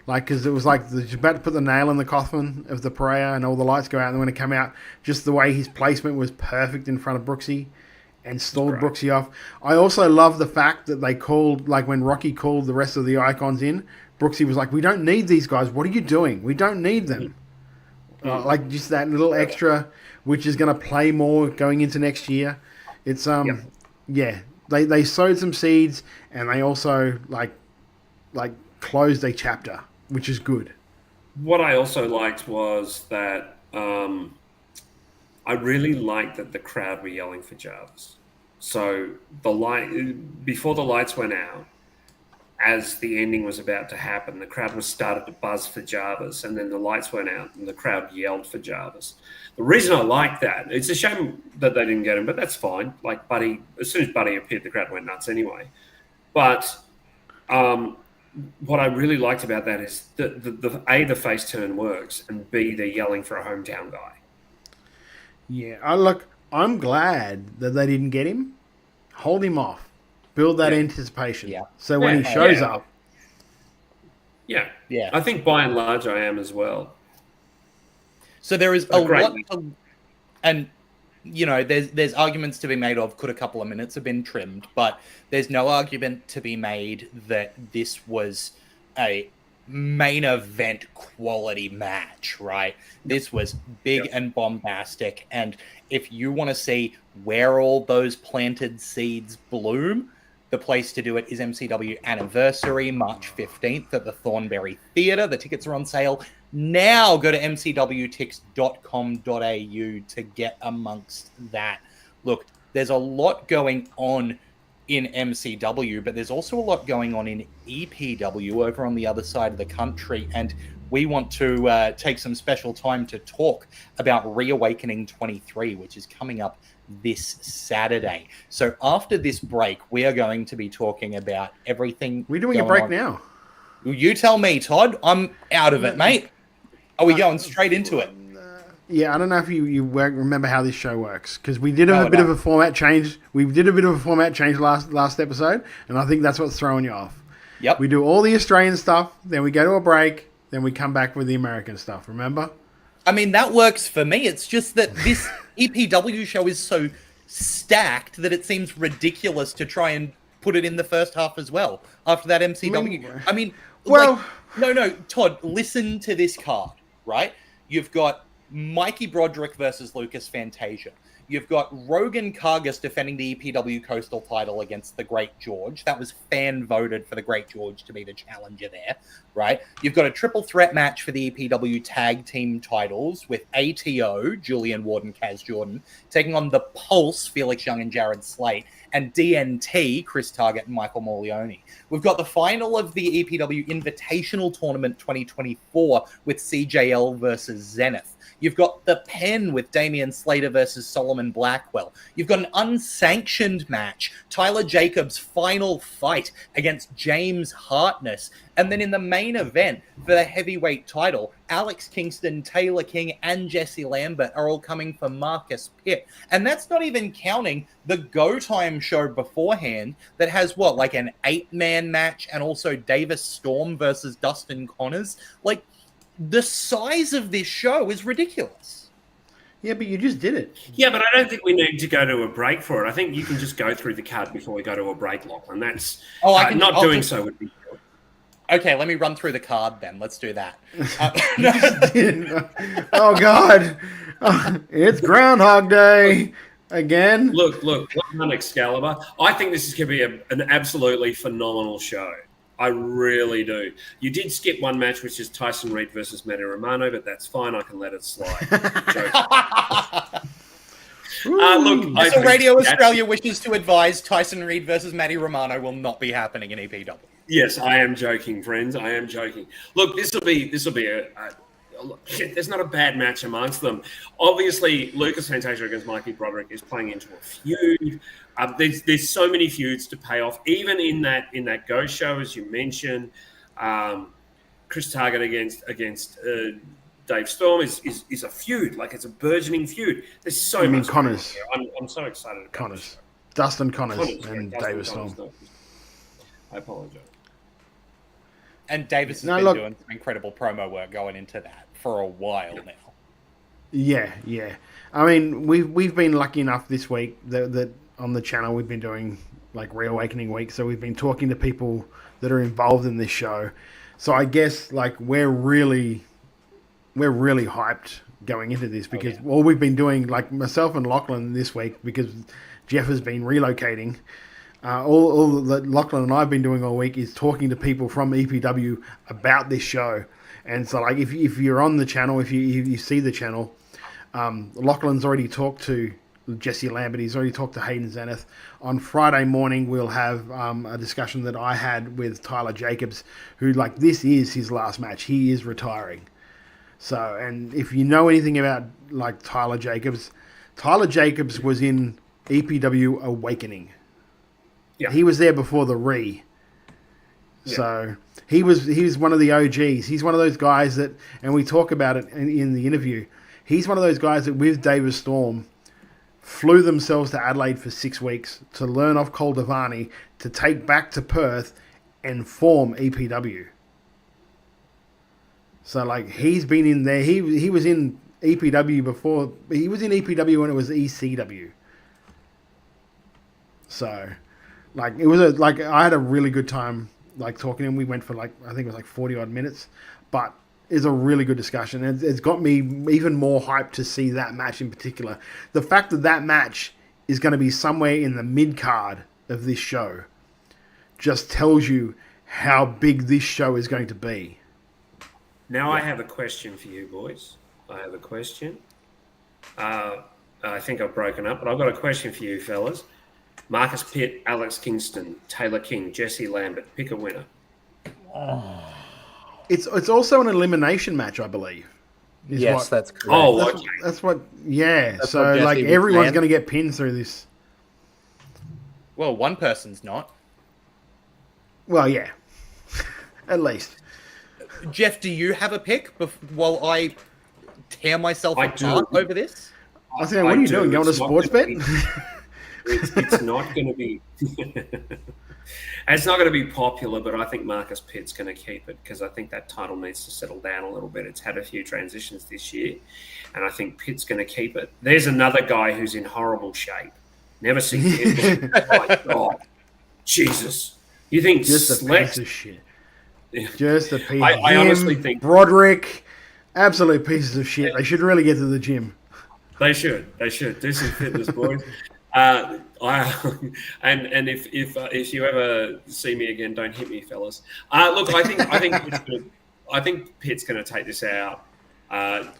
[SPEAKER 15] Like, because it was like they're about to put the nail in the coffin of the Pareja and all the lights go out, and then when it came out, just the way his placement was perfect in front of Brooksy and stalled Brooksy off. I also love the fact that they called, like, when Rocky called the rest of the Icons in, Brooksy was like, we don't need these guys. What are you doing? We don't need them. Like, just that little extra, which is going to play more going into next year. It's Yeah, they sowed some seeds, and they also like closed a chapter, which is good.
[SPEAKER 18] What I also liked was that I really liked that the crowd were yelling for Jarvis. So before the lights went out, as the ending was about to happen, the crowd was started to buzz for Jarvis, and then the lights went out and the crowd yelled for Jarvis. The reason I like that, it's a shame that they didn't get him, but that's fine. Like Buddy, as soon as Buddy appeared, the crowd went nuts anyway. But what I really liked about that is the A, the face turn works, and B, they're yelling for a hometown guy.
[SPEAKER 15] Yeah, I'm glad that they didn't get him. Hold him off. Build that anticipation. Yeah. So when he shows up.
[SPEAKER 18] Yeah. Yeah. I think by and large I am as well.
[SPEAKER 17] So there is a lot and you know, there's arguments to be made of could a couple of minutes have been trimmed, but there's no argument to be made that this was a main event quality match, right? This was big and bombastic, and if you want to see where all those planted seeds bloom, the place to do it is MCW Anniversary, March 15th at the Thornbury Theatre. The tickets are on sale now. Go to mcwtix.com.au to get amongst that. Look, there's a lot going on in MCW, but there's also a lot going on in EPW over on the other side of the country, and we want to take some special time to talk about Reawakening 23, which is coming up this Saturday. So after this break, we are going to be talking about everything.
[SPEAKER 15] We're doing a break now.
[SPEAKER 17] You tell me, Todd. I'm out of it, mate. Are we going straight into it?
[SPEAKER 15] Yeah, I don't know if you remember how this show works, because we did a bit of a format change. We did a bit of a format change last episode, and I think that's what's throwing you off.
[SPEAKER 17] Yep.
[SPEAKER 15] We do all the Australian stuff, then we go to a break, then we come back with the American stuff. Remember?
[SPEAKER 17] I mean, that works for me. It's just that this EPW show is so stacked that it seems ridiculous to try and put it in the first half as well after that MCW. I mean, well, no, Todd, listen to this card, right? You've got Mikey Broderick versus Lucas Fantasia. You've got Rogan Kargas defending the EPW Coastal title against the Great George. That was fan voted for the Great George to be the challenger there, right? You've got a triple threat match for the EPW tag team titles with ATO, Julian Ward and Kaz Jordan, taking on the Pulse, Felix Young and Jared Slate, and DNT, Chris Target and Michael Morleone. We've got the final of the EPW Invitational Tournament 2024 with CJL versus Zenith. You've got the Pen with Damian Slater versus Solomon Blackwell. You've got an unsanctioned match, Tyler Jacobs' final fight against James Hartness. And then in the main event for the heavyweight title, Alex Kingston, Taylor King, and Jesse Lambert are all coming for Marcus Pitt. And that's not even counting the Go Time show beforehand that has like an 8-man match, and also Davis Storm versus Dustin Connors. Like, the size of this show is ridiculous.
[SPEAKER 15] Yeah, but you just did it.
[SPEAKER 18] Yeah, but I don't think we need to go to a break for it. I think you can just go through the card before we go to a break, Lachlan. That's not doing so would be good.
[SPEAKER 17] Okay, let me run through the card then. Let's do that.
[SPEAKER 15] Oh, God. It's Groundhog Day again.
[SPEAKER 18] Look, on Excalibur. I think this is going to be an absolutely phenomenal show. I really do. You did skip one match, which is Tyson Reed versus Matty Romano, but that's fine. I can let it slide.
[SPEAKER 17] Look, Radio Australia wishes to advise Tyson Reed versus Matty Romano will not be happening in EPW.
[SPEAKER 18] Yes, I am joking, friends. I am joking. Look, this will be there's not a bad match amongst them. Obviously, Lucas Fantasia against Mikey Broderick is playing into a feud. There's so many feuds to pay off. Even in that Go show, as you mentioned, Chris Target against Dave Storm is a feud. Like, it's a burgeoning feud. There's so much.
[SPEAKER 15] Connors.
[SPEAKER 18] I'm so excited about
[SPEAKER 15] Connors. Dustin Connors and Davis Storm.
[SPEAKER 18] I apologize.
[SPEAKER 17] And Davis has been doing some incredible promo work going into that for a while now.
[SPEAKER 15] Yeah. I mean, we've been lucky enough this week that on the channel we've been doing like Reawakening Week, so we've been talking to people that are involved in this show. So I guess like we're really hyped going into this because all we've been doing, like myself and Lachlan this week, because Jeff has been relocating. All that Lachlan and I've been doing all week is talking to people from EPW about this show. And so, like, if you're on the channel, if you see the channel, Lachlan's already talked to Jesse Lambert. He's already talked to Hayden Zenith. On Friday morning, we'll have a discussion that I had with Tyler Jacobs, who, like, this is his last match. He is retiring. So, and if you know anything about, like, Tyler Jacobs was in EPW Awakening. Yeah. He was there before the Re. Yeah. So he's one of the OGs. He's one of those guys that, and we talk about it in the interview, he's one of those guys that with David Storm flew themselves to Adelaide for 6 weeks to learn off Cole Devani to take back to Perth and form EPW. So, like, he's been in there. He was in EPW before. He was in EPW when it was ECW. So, like, it was I had a really good time, like, talking to him. We went for, like, I think it was like 40 odd minutes, but it's a really good discussion. And it's got me even more hyped to see that match in particular. The fact that match is going to be somewhere in the mid card of this show just tells you how big this show is going to be.
[SPEAKER 18] Now I have a question for you, boys. I have a question. I think I've broken up, but I've got a question for you, fellas. Marcus Pitt, Alex Kingston, Taylor King, Jesse Lambert. Pick a winner.
[SPEAKER 15] It's also an elimination match, I believe.
[SPEAKER 17] Yes, that's correct.
[SPEAKER 18] Oh, okay.
[SPEAKER 15] That's what. Yeah.
[SPEAKER 17] That's
[SPEAKER 15] so,
[SPEAKER 17] what
[SPEAKER 15] like,
[SPEAKER 17] Jesse
[SPEAKER 15] everyone's
[SPEAKER 17] was
[SPEAKER 15] going to get pinned through this.
[SPEAKER 17] Well, one person's not.
[SPEAKER 15] Well, yeah. At least.
[SPEAKER 17] Jeff, do you have a pick while I tear myself apart over this?
[SPEAKER 15] I was saying, what are you doing? Going to sports bet?
[SPEAKER 18] It's not going to be. It's not going to be popular, but I think Marcus Pitt's going to keep it because I think that title needs to settle down a little bit. It's had a few transitions this year, and I think Pitt's going to keep it. There's another guy who's in horrible shape. Never seen him. Oh my God, Jesus! You think
[SPEAKER 15] just a piece of shit? Just a piece.
[SPEAKER 18] I honestly think
[SPEAKER 15] Broderick, absolute pieces of shit. They should really get to the gym.
[SPEAKER 18] They should do some fitness, boys. And if you ever see me again, don't hit me, fellas. Look, I think Pitt's going to take this out,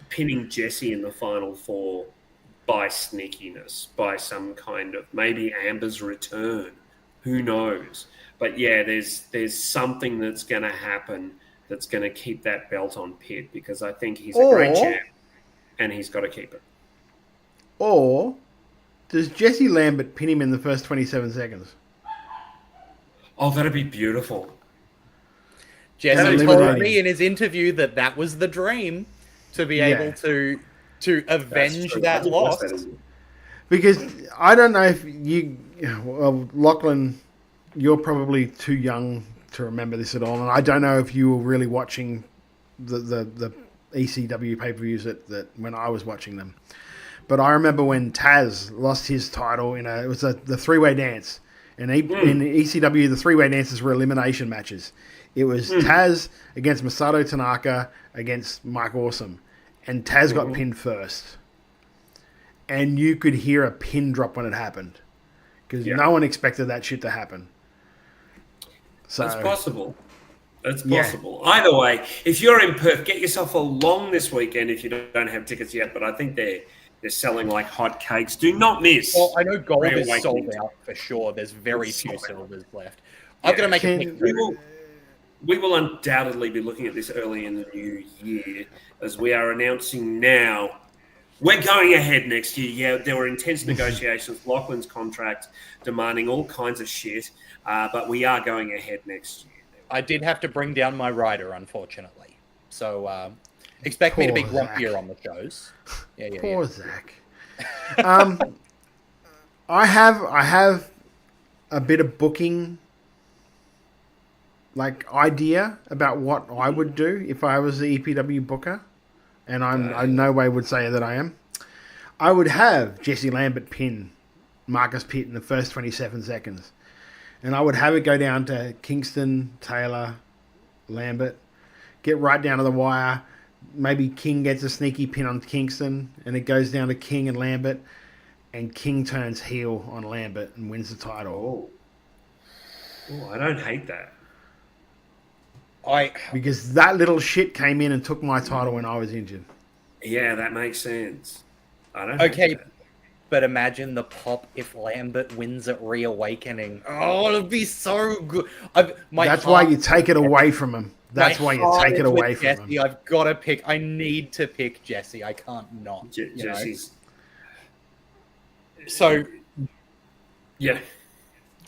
[SPEAKER 18] pinning Jesse in the final four by sneakiness, by some kind of maybe Amber's return. Who knows? But yeah, there's something that's going to happen that's going to keep that belt on Pitt because I think he's a great champ and he's got to keep it.
[SPEAKER 15] Or does Jesse Lambert pin him in the first 27 seconds?
[SPEAKER 18] Oh, that'd be beautiful.
[SPEAKER 17] Jesse told me in his interview that was the dream, to be able to avenge that loss.
[SPEAKER 15] Because I don't know if you... Well, Lachlan, you're probably too young to remember this at all, and I don't know if you were really watching the ECW pay-per-views that when I was watching them. But I remember when Taz lost his title it was the three-way dance. In ECW, the three-way dances were elimination matches. It was Taz against Masato Tanaka against Mike Awesome. And Taz got pinned first. And you could hear a pin drop when it happened. Because no one expected that shit to happen. So,
[SPEAKER 18] that's possible. That's possible. Yeah. Either way, if you're in Perth, get yourself along this weekend if you don't have tickets yet. But I think they're selling like hotcakes. Do not miss.
[SPEAKER 17] Well, I know gold is sold out for sure. There's very few silvers left. I'm going to make a pick.
[SPEAKER 18] We will undoubtedly be looking at this early in the new year as we are announcing now. We're going ahead next year. Yeah, there were intense negotiations. Lachlan's contract demanding all kinds of shit, but we are going ahead next year.
[SPEAKER 17] I did have to bring down my rider, unfortunately. So expect me to be grumpier on the shows.
[SPEAKER 15] Poor Zach. I have a bit of booking idea about what I would do if I was the EPW booker, and I no way would say that I am. I would have Jesse Lambert pin Marcus Pitt in the first 27 seconds, and I would have it go down to Kingston, Taylor, Lambert, get right down to the wire. maybe King gets a sneaky pin on Kingston, and it goes down to King and Lambert, and King turns heel on Lambert and wins the title.
[SPEAKER 18] Oh, I don't hate that.
[SPEAKER 15] Because that little shit came in and took my title when I was injured.
[SPEAKER 18] Yeah, that makes sense. I don't hate that.
[SPEAKER 17] But imagine the pop if Lambert wins at Reawakening. Oh, it'll be so good.
[SPEAKER 15] That's why you take it away from him. That's why you take it away from
[SPEAKER 17] Jesse.
[SPEAKER 15] him.
[SPEAKER 17] I've got to pick. I need to pick Jesse. I can't not.
[SPEAKER 18] Jesse's.
[SPEAKER 17] So,
[SPEAKER 18] yeah.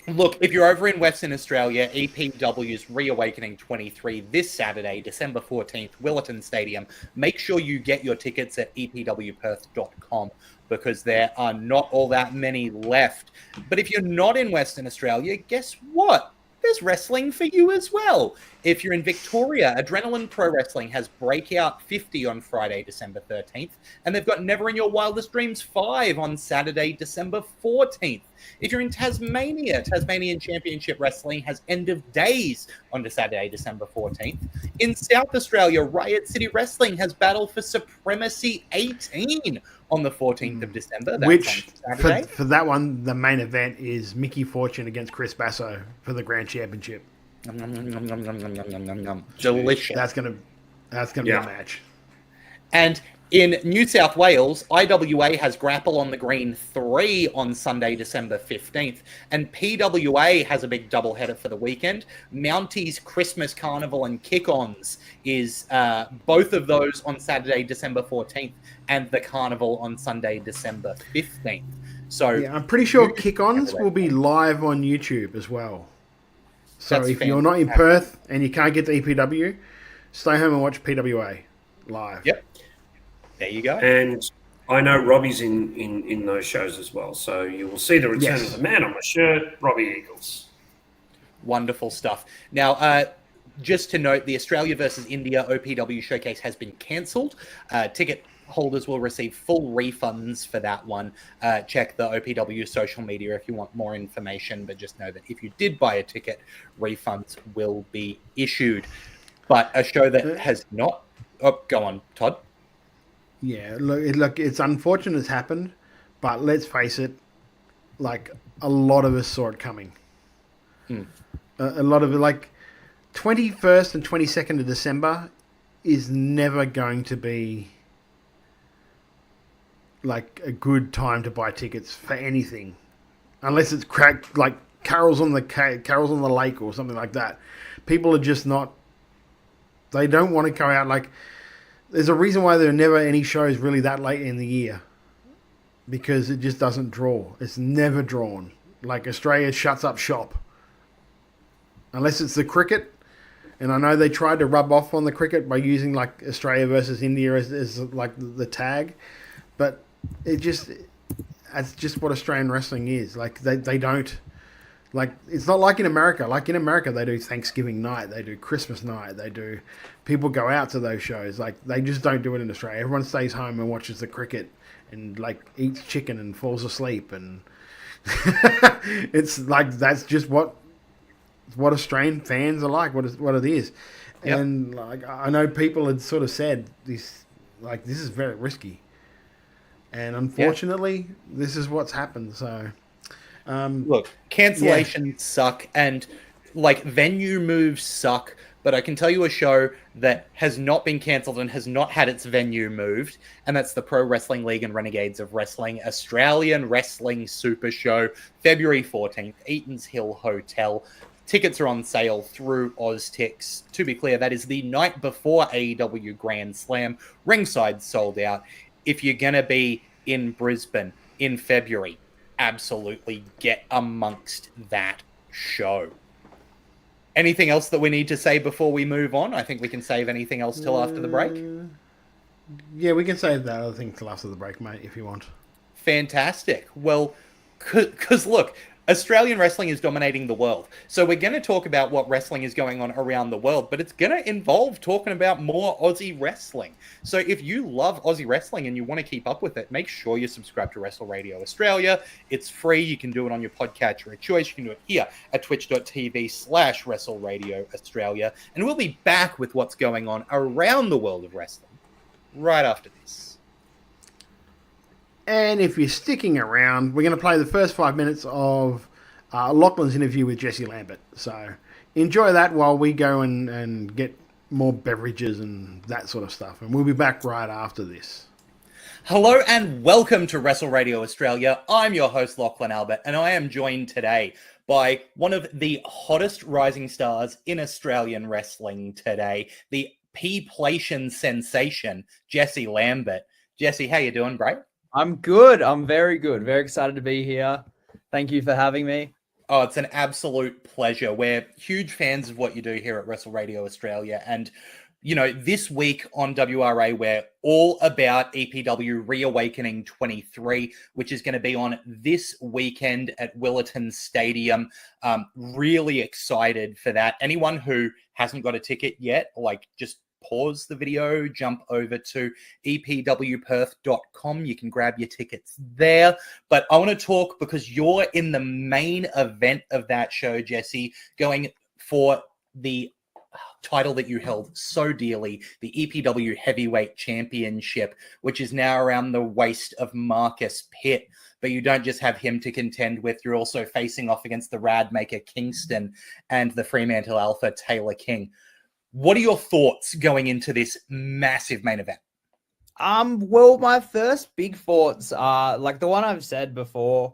[SPEAKER 17] Look, if you're over in Western Australia, EPW's Reawakening 23 this Saturday, December 14th, Willetton Stadium. Make sure you get your tickets at epwperth.com because there are not all that many left. But if you're not in Western Australia, guess what? There's wrestling for you as well. If you're in Victoria, Adrenaline Pro Wrestling has Breakout 50 on Friday, December 13th, and they've got Never in Your Wildest Dreams 5 on Saturday, December 14th. If you're in Tasmania, Tasmanian Championship Wrestling has End of Days on Saturday, December 14th. In South Australia, Riot City Wrestling has Battle for Supremacy 18 on the 14th of December. That's
[SPEAKER 15] Which,
[SPEAKER 17] on Saturday.
[SPEAKER 15] for that one, the main event is Mickey Fortune against Chris Basso for the Grand Championship.
[SPEAKER 17] Delicious.
[SPEAKER 15] That's gonna be a match.
[SPEAKER 17] And in New South Wales, IWA has Grapple on the Green 3 on Sunday, December 15th. And PWA has a big doubleheader for the weekend. Mounties Christmas Carnival and Kick-Ons is both of those on Saturday, December 14th, and the Carnival on Sunday, December 15th. So
[SPEAKER 15] yeah, I'm pretty sure Kick-Ons will be live on YouTube as well. So if you're not in Perth and you can't get to EPW, stay home and watch PWA live.
[SPEAKER 17] Yep. There you go.
[SPEAKER 18] And I know Robbie's in those shows as well. So you will see the return of the man on my shirt, Robbie Eagles.
[SPEAKER 17] Wonderful stuff. Now, just to note, the Australia versus India OPW showcase has been cancelled. Ticket holders will receive full refunds for that one. Check the OPW social media if you want more information, but just know that if you did buy a ticket, refunds will be issued. But a show that has not... Oh, go on, Todd.
[SPEAKER 15] Yeah, look, it's unfortunate it's happened, but let's face it, like, a lot of us saw it coming. A lot of it, like, 21st and 22nd of December is never going to be, like, a good time to buy tickets for anything. Unless it's cracked, like, Carols on the Lake or something like that. People are just not... They don't want to go out, like... There's a reason why there are never any shows really that late in the year. Because it just doesn't draw. It's never drawn. Like, Australia shuts up shop. Unless it's the cricket. And I know they tried to rub off on the cricket by using, like, Australia versus India as like, the tag. But that's just what Australian wrestling is. Like, they don't... Like, it's not like in America. Like, in America, they do Thanksgiving night. They do Christmas night. They do... People go out to those shows. Like, they just don't do it in Australia. Everyone stays home and watches the cricket and, like, eats chicken and falls asleep. And it's, like, that's just what Australian fans are like, what it is. Yep. And, like, I know people had sort of said, this is very risky. And, unfortunately, this is what's happened, so...
[SPEAKER 17] Look, cancellations suck, and like venue moves suck, but I can tell you a show that has not been cancelled and has not had its venue moved, and that's the Pro Wrestling League and Renegades of Wrestling Australian Wrestling Super Show, February 14th, Eaton's Hill Hotel. Tickets are on sale through OzTix. To be clear, that is the night before AEW Grand Slam. Ringside sold out. If you're going to be in Brisbane in February, absolutely get amongst that show. Anything else that we need to say before we move on? I think we can save anything else till after the break.
[SPEAKER 15] Yeah, we can save that other thing till after the break, mate, if you want.
[SPEAKER 17] Fantastic. Well, because look, Australian wrestling is dominating the world. So we're going to talk about what wrestling is going on around the world, but it's going to involve talking about more Aussie wrestling. So if you love Aussie wrestling and you want to keep up with it, make sure you subscribe to Wrestle Radio Australia. It's free. You can do it on your podcatcher of choice. You can do it here at twitch.tv/Wrestle Radio Australia. And we'll be back with what's going on around the world of wrestling right after this.
[SPEAKER 15] And if you're sticking around, we're going to play the first 5 minutes of Lachlan's interview with Jesse Lambert. So enjoy that while we go and get more beverages and that sort of stuff. And we'll be back right after this.
[SPEAKER 17] Hello and welcome to Wrestle Radio Australia. I'm your host, Lachlan Albert, and I am joined today by one of the hottest rising stars in Australian wrestling today, the P-Plation sensation, Jesse Lambert. Jesse, how you doing, bro?
[SPEAKER 3] I'm good. I'm very good. Very excited to be here. Thank you for having me.
[SPEAKER 17] Oh, it's an absolute pleasure. We're huge fans of what you do here at Wrestle Radio Australia. And, you know, this week on WRA, we're all about EPW Reawakening 23, which is going to be on this weekend at Willetton Stadium. Really excited for that. Anyone who hasn't got a ticket yet, like, just pause the video, jump over to epwperth.com. You can grab your tickets there. But I want to talk because you're in the main event of that show, Jesse, going for the title that you held so dearly, the EPW Heavyweight Championship, which is now around the waist of Marcus Pitt. But you don't just have him to contend with, you're also facing off against the Radmaker Kingston and the Fremantle Alpha Taylor King. What are your thoughts going into this massive main event?
[SPEAKER 3] Well, my first big thoughts are like the one I've said before.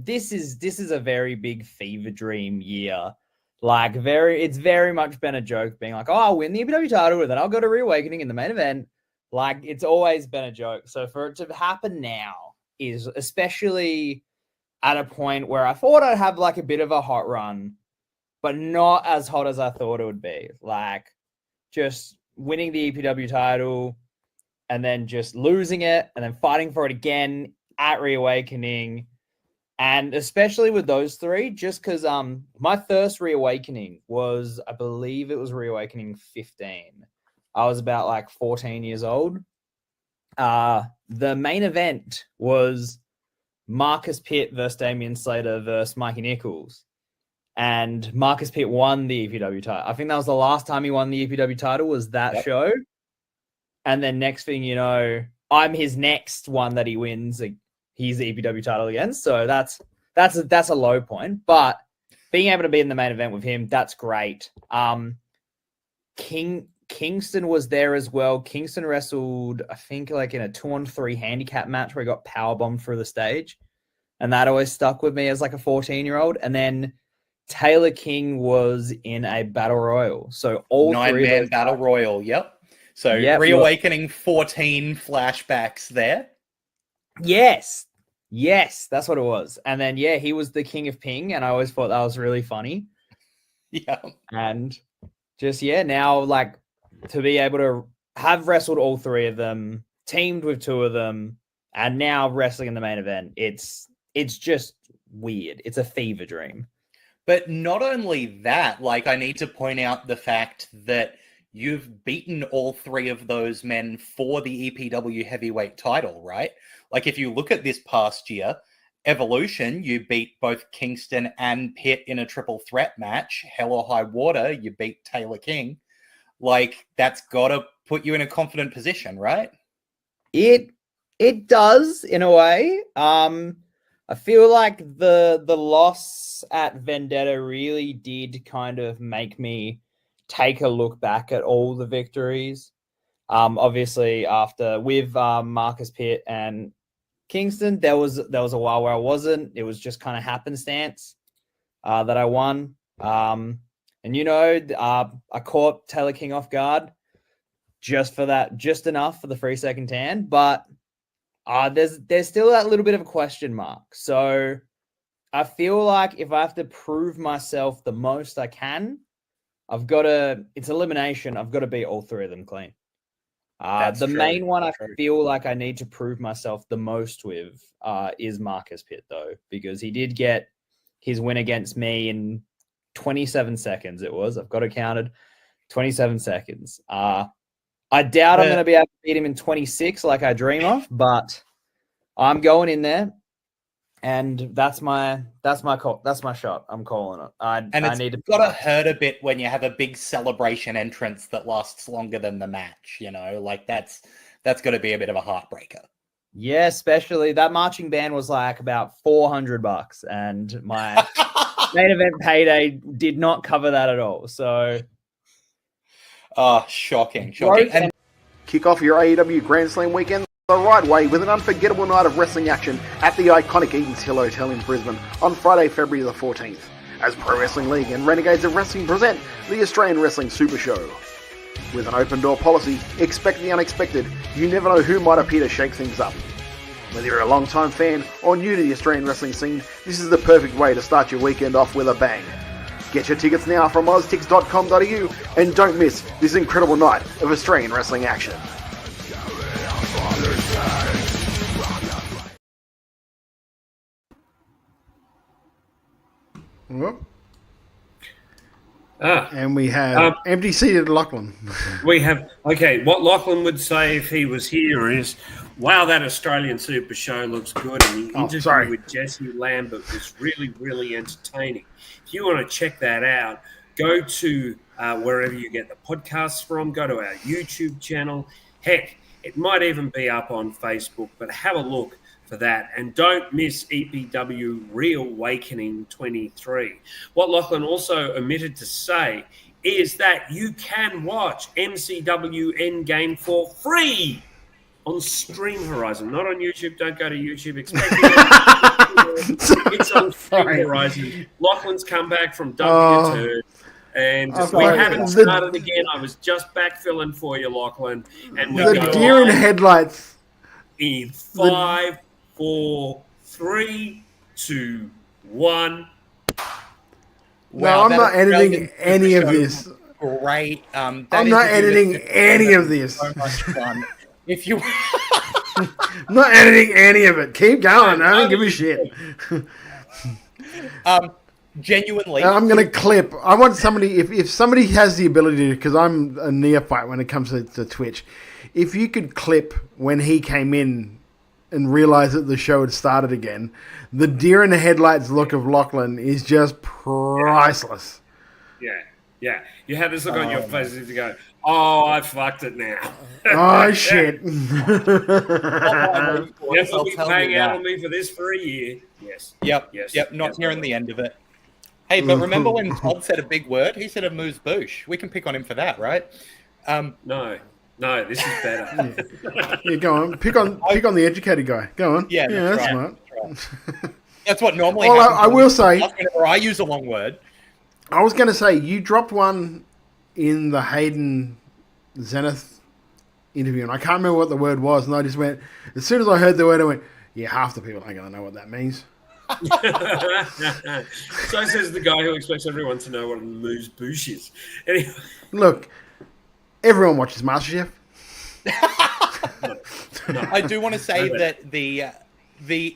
[SPEAKER 3] This is a very big fever dream year. Like it's very much been a joke being like, oh, I'll win the EPW title and then I'll go to Reawakening in the main event. Like it's always been a joke. So for it to happen now is especially at a point where I thought I'd have like a bit of a hot run, but not as hot as I thought it would be. Like, just winning the EPW title and then just losing it and then fighting for it again at Reawakening. And especially with those three, just because my first Reawakening was, I believe it was Reawakening 15. I was about like 14 years old. The main event was Marcus Pitt versus Damian Slater versus Mikey Nichols. And Marcus Pitt won the EPW title. I think that was the last time he won the EPW title was that show. And then next thing you know, I'm his next one that he wins his EPW title against. So that's a low point. But being able to be in the main event with him, that's great. Kingston was there as well. Kingston wrestled, I think, like in a 2-on-3 handicap match where he got powerbombed through the stage. And that always stuck with me as like a 14-year-old. And then Taylor King was in a battle royal. So all
[SPEAKER 17] 9-man battle royal. Yep. So Reawakening 14 flashbacks there.
[SPEAKER 3] Yes. That's what it was. And then, he was the King of Ping. And I always thought that was really funny.
[SPEAKER 17] Yeah.
[SPEAKER 3] And just, now like to be able to have wrestled all three of them, teamed with two of them, and now wrestling in the main event. It's just weird. It's a fever dream.
[SPEAKER 17] But not only that, like I need to point out the fact that you've beaten all three of those men for the EPW heavyweight title, right? Like if you look at this past year, Evolution, you beat both Kingston and Pitt in a triple threat match. Hell or High Water, you beat Taylor King. Like that's got to put you in a confident position, right?
[SPEAKER 3] It does in a way. I feel like the loss at Vendetta really did kind of make me take a look back at all the victories. Obviously, after with Marcus Pitt and Kingston, there was a while where I wasn't. It was just kind of happenstance that I won. And I caught Taylor King off guard just for that, just enough for the 3-second tan, but. There's still that little bit of a question mark. So I feel like if I have to prove myself the most I can, it's elimination. I've got to beat all three of them clean. The main one I feel like I need to prove myself the most with is Marcus Pitt, though, because he did get his win against me in 27 seconds. It was, I've got it counted, 27 seconds. I doubt I'm going to be able to beat him in 26 like I dream of, but I'm going in there, and that's my call. That's my shot. I'm calling it. I need to.
[SPEAKER 17] Got to hurt a bit when you have a big celebration entrance that lasts longer than the match. You know, like that's that's got to be a bit of a heartbreaker.
[SPEAKER 3] Yeah, especially that marching band was like about $400, and my main event payday did not cover that at all. So,
[SPEAKER 17] shocking.
[SPEAKER 3] And
[SPEAKER 19] Kick off your AEW Grand Slam weekend the right way with an unforgettable night of wrestling action at the iconic Eden's Hill Hotel in Brisbane on Friday, February the 14th, as Pro Wrestling League and Renegades of Wrestling present the Australian Wrestling Super Show. With an open door policy, expect the unexpected. You never know who might appear to shake things up. Whether you're a long-time fan or new to the Australian wrestling scene, this is the perfect way to start your weekend off with a bang. Get your tickets now from oztix.com.au and don't miss this incredible night of Australian wrestling action.
[SPEAKER 15] Whoop. And we have empty-seated Lachlan.
[SPEAKER 18] We have, okay, what Lachlan would say if he was here is, wow, that Australian Super Show looks good. And the interview with Jesse Lambert was really, really entertaining. If you want to check that out, go to wherever you get the podcasts from, go to our YouTube channel. Heck, it might even be up on Facebook, but have a look for that. And don't miss EPW Reawakening 23. What Lachlan also omitted to say is that you can watch MCW Endgame for free on Stream Horizon, not on YouTube. Don't go to YouTube expecting it. It's on Stream Horizon. Lachlan's come back from dumping a turd. And we haven't started again. I was just backfilling for you, Lachlan. And we
[SPEAKER 15] the deer in headlights.
[SPEAKER 18] In 5, 4, 3, 2, 1.
[SPEAKER 15] No, I'm not editing any of this.
[SPEAKER 17] Great.
[SPEAKER 15] I'm not editing any of this.
[SPEAKER 17] So much fun. If you,
[SPEAKER 15] I'm not editing any of it. Keep going. I don't give a shit.
[SPEAKER 17] Genuinely,
[SPEAKER 15] I'm going to clip. I want somebody, if somebody has the ability to, because I'm a neophyte when it comes to Twitch, if you could clip when he came in and realized that the show had started again, the deer in the headlights look of Lachlan is just priceless.
[SPEAKER 18] Yeah. You had this look on your face as you go, oh, I fucked it now.
[SPEAKER 15] Oh, shit.
[SPEAKER 18] You'll be paying out on me for this for a year. Yes.
[SPEAKER 17] Yep. Not hearing the end of it. Hey, but remember when Todd said a big word? He said a moose boosh. We can pick on him for that, right?
[SPEAKER 18] No, this is better.
[SPEAKER 15] Yeah, go on. Pick on the educated guy. Go on.
[SPEAKER 17] Yeah,
[SPEAKER 15] that's
[SPEAKER 17] right.
[SPEAKER 15] smart.
[SPEAKER 17] That's what normally happens.
[SPEAKER 15] I will say,
[SPEAKER 17] whenever I use a long word.
[SPEAKER 15] I was going to say, you dropped one in the Hayden Zenith interview, and I can't remember what the word was, and I just went, as soon as I heard the word, I went, yeah, half the people aren't going to know what that means.
[SPEAKER 18] So says the guy who expects everyone to know what a moose boosh is. Anyway.
[SPEAKER 15] Look, everyone watches MasterChef.
[SPEAKER 17] No. I do want to say that the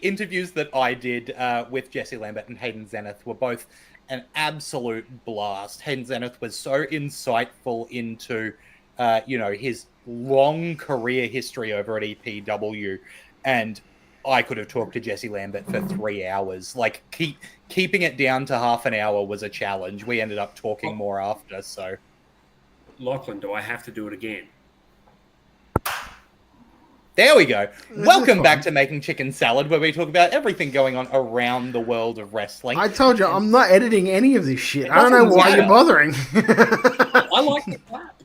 [SPEAKER 17] interviews that I did with Jesse Lambert and Hayden Zenith were both an absolute blast. Hayden Zenith was so insightful into his long career history over at EPW, and I could have talked to Jesse Lambert for 3 hours. Like, keeping it down to half an hour was a challenge. We ended up talking more after, so.
[SPEAKER 18] Lachlan, do I have to do it again?
[SPEAKER 17] There we go. Welcome back to Making Chicken Salad, where we talk about everything going on around the world of wrestling.
[SPEAKER 15] I told you, I'm not editing any of this shit. I don't know why you're bothering.
[SPEAKER 18] I like the clap.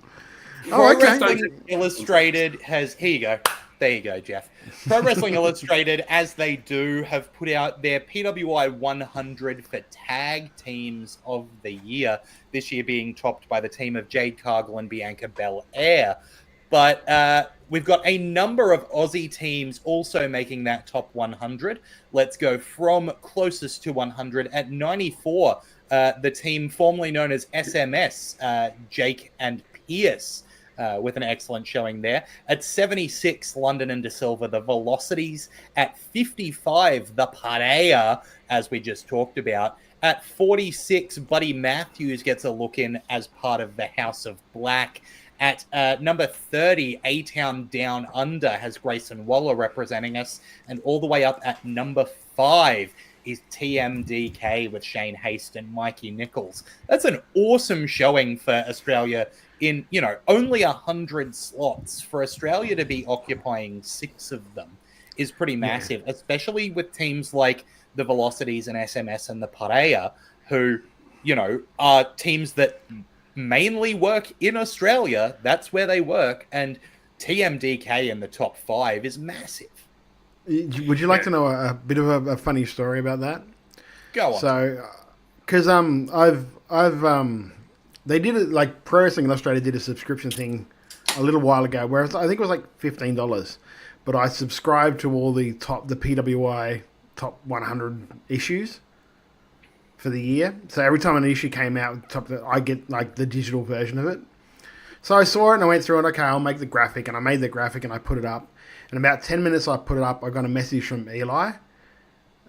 [SPEAKER 17] Pro Wrestling Illustrated has... Here you go. There you go, Jeff. Pro Wrestling Illustrated, as they do, have put out their PWI 100 for Tag Teams of the Year, this year being topped by the team of Jade Cargill and Bianca Belair. But we've got a number of Aussie teams also making that top 100. Let's go from closest to 100 at 94. The team formerly known as SMS, Jake and Pierce, with an excellent showing there. At 76, London and De Silva, the Velocities. At 55, the Parea, as we just talked about. At 46, Buddy Matthews gets a look in as part of the House of Black. At number 30, A-Town Down Under has Grayson Waller representing us. And all the way up at number 5 is TMDK with Shane Haste and Mikey Nichols. That's an awesome showing for Australia in, only 100 slots, for Australia to be occupying 6 of them is pretty massive, especially with teams like the Velocities and SMS and the Parea, who, are teams that mainly work in Australia. That's where they work. And TMDK in the top 5 is massive.
[SPEAKER 15] Would you like to know a bit of a funny story about that?
[SPEAKER 17] Go on.
[SPEAKER 15] So, because they did it, like Pro Wrestling in Australia did a subscription thing a little while ago, where I think it was like $15, but I subscribed to all the PWI top 100 issues for the year. So every time an issue came out, I get like the digital version of it. So I saw it and I went through it. Okay, I'll make the graphic, and I made the graphic and I put it up. And about 10 minutes I put it up, I got a message from Eli.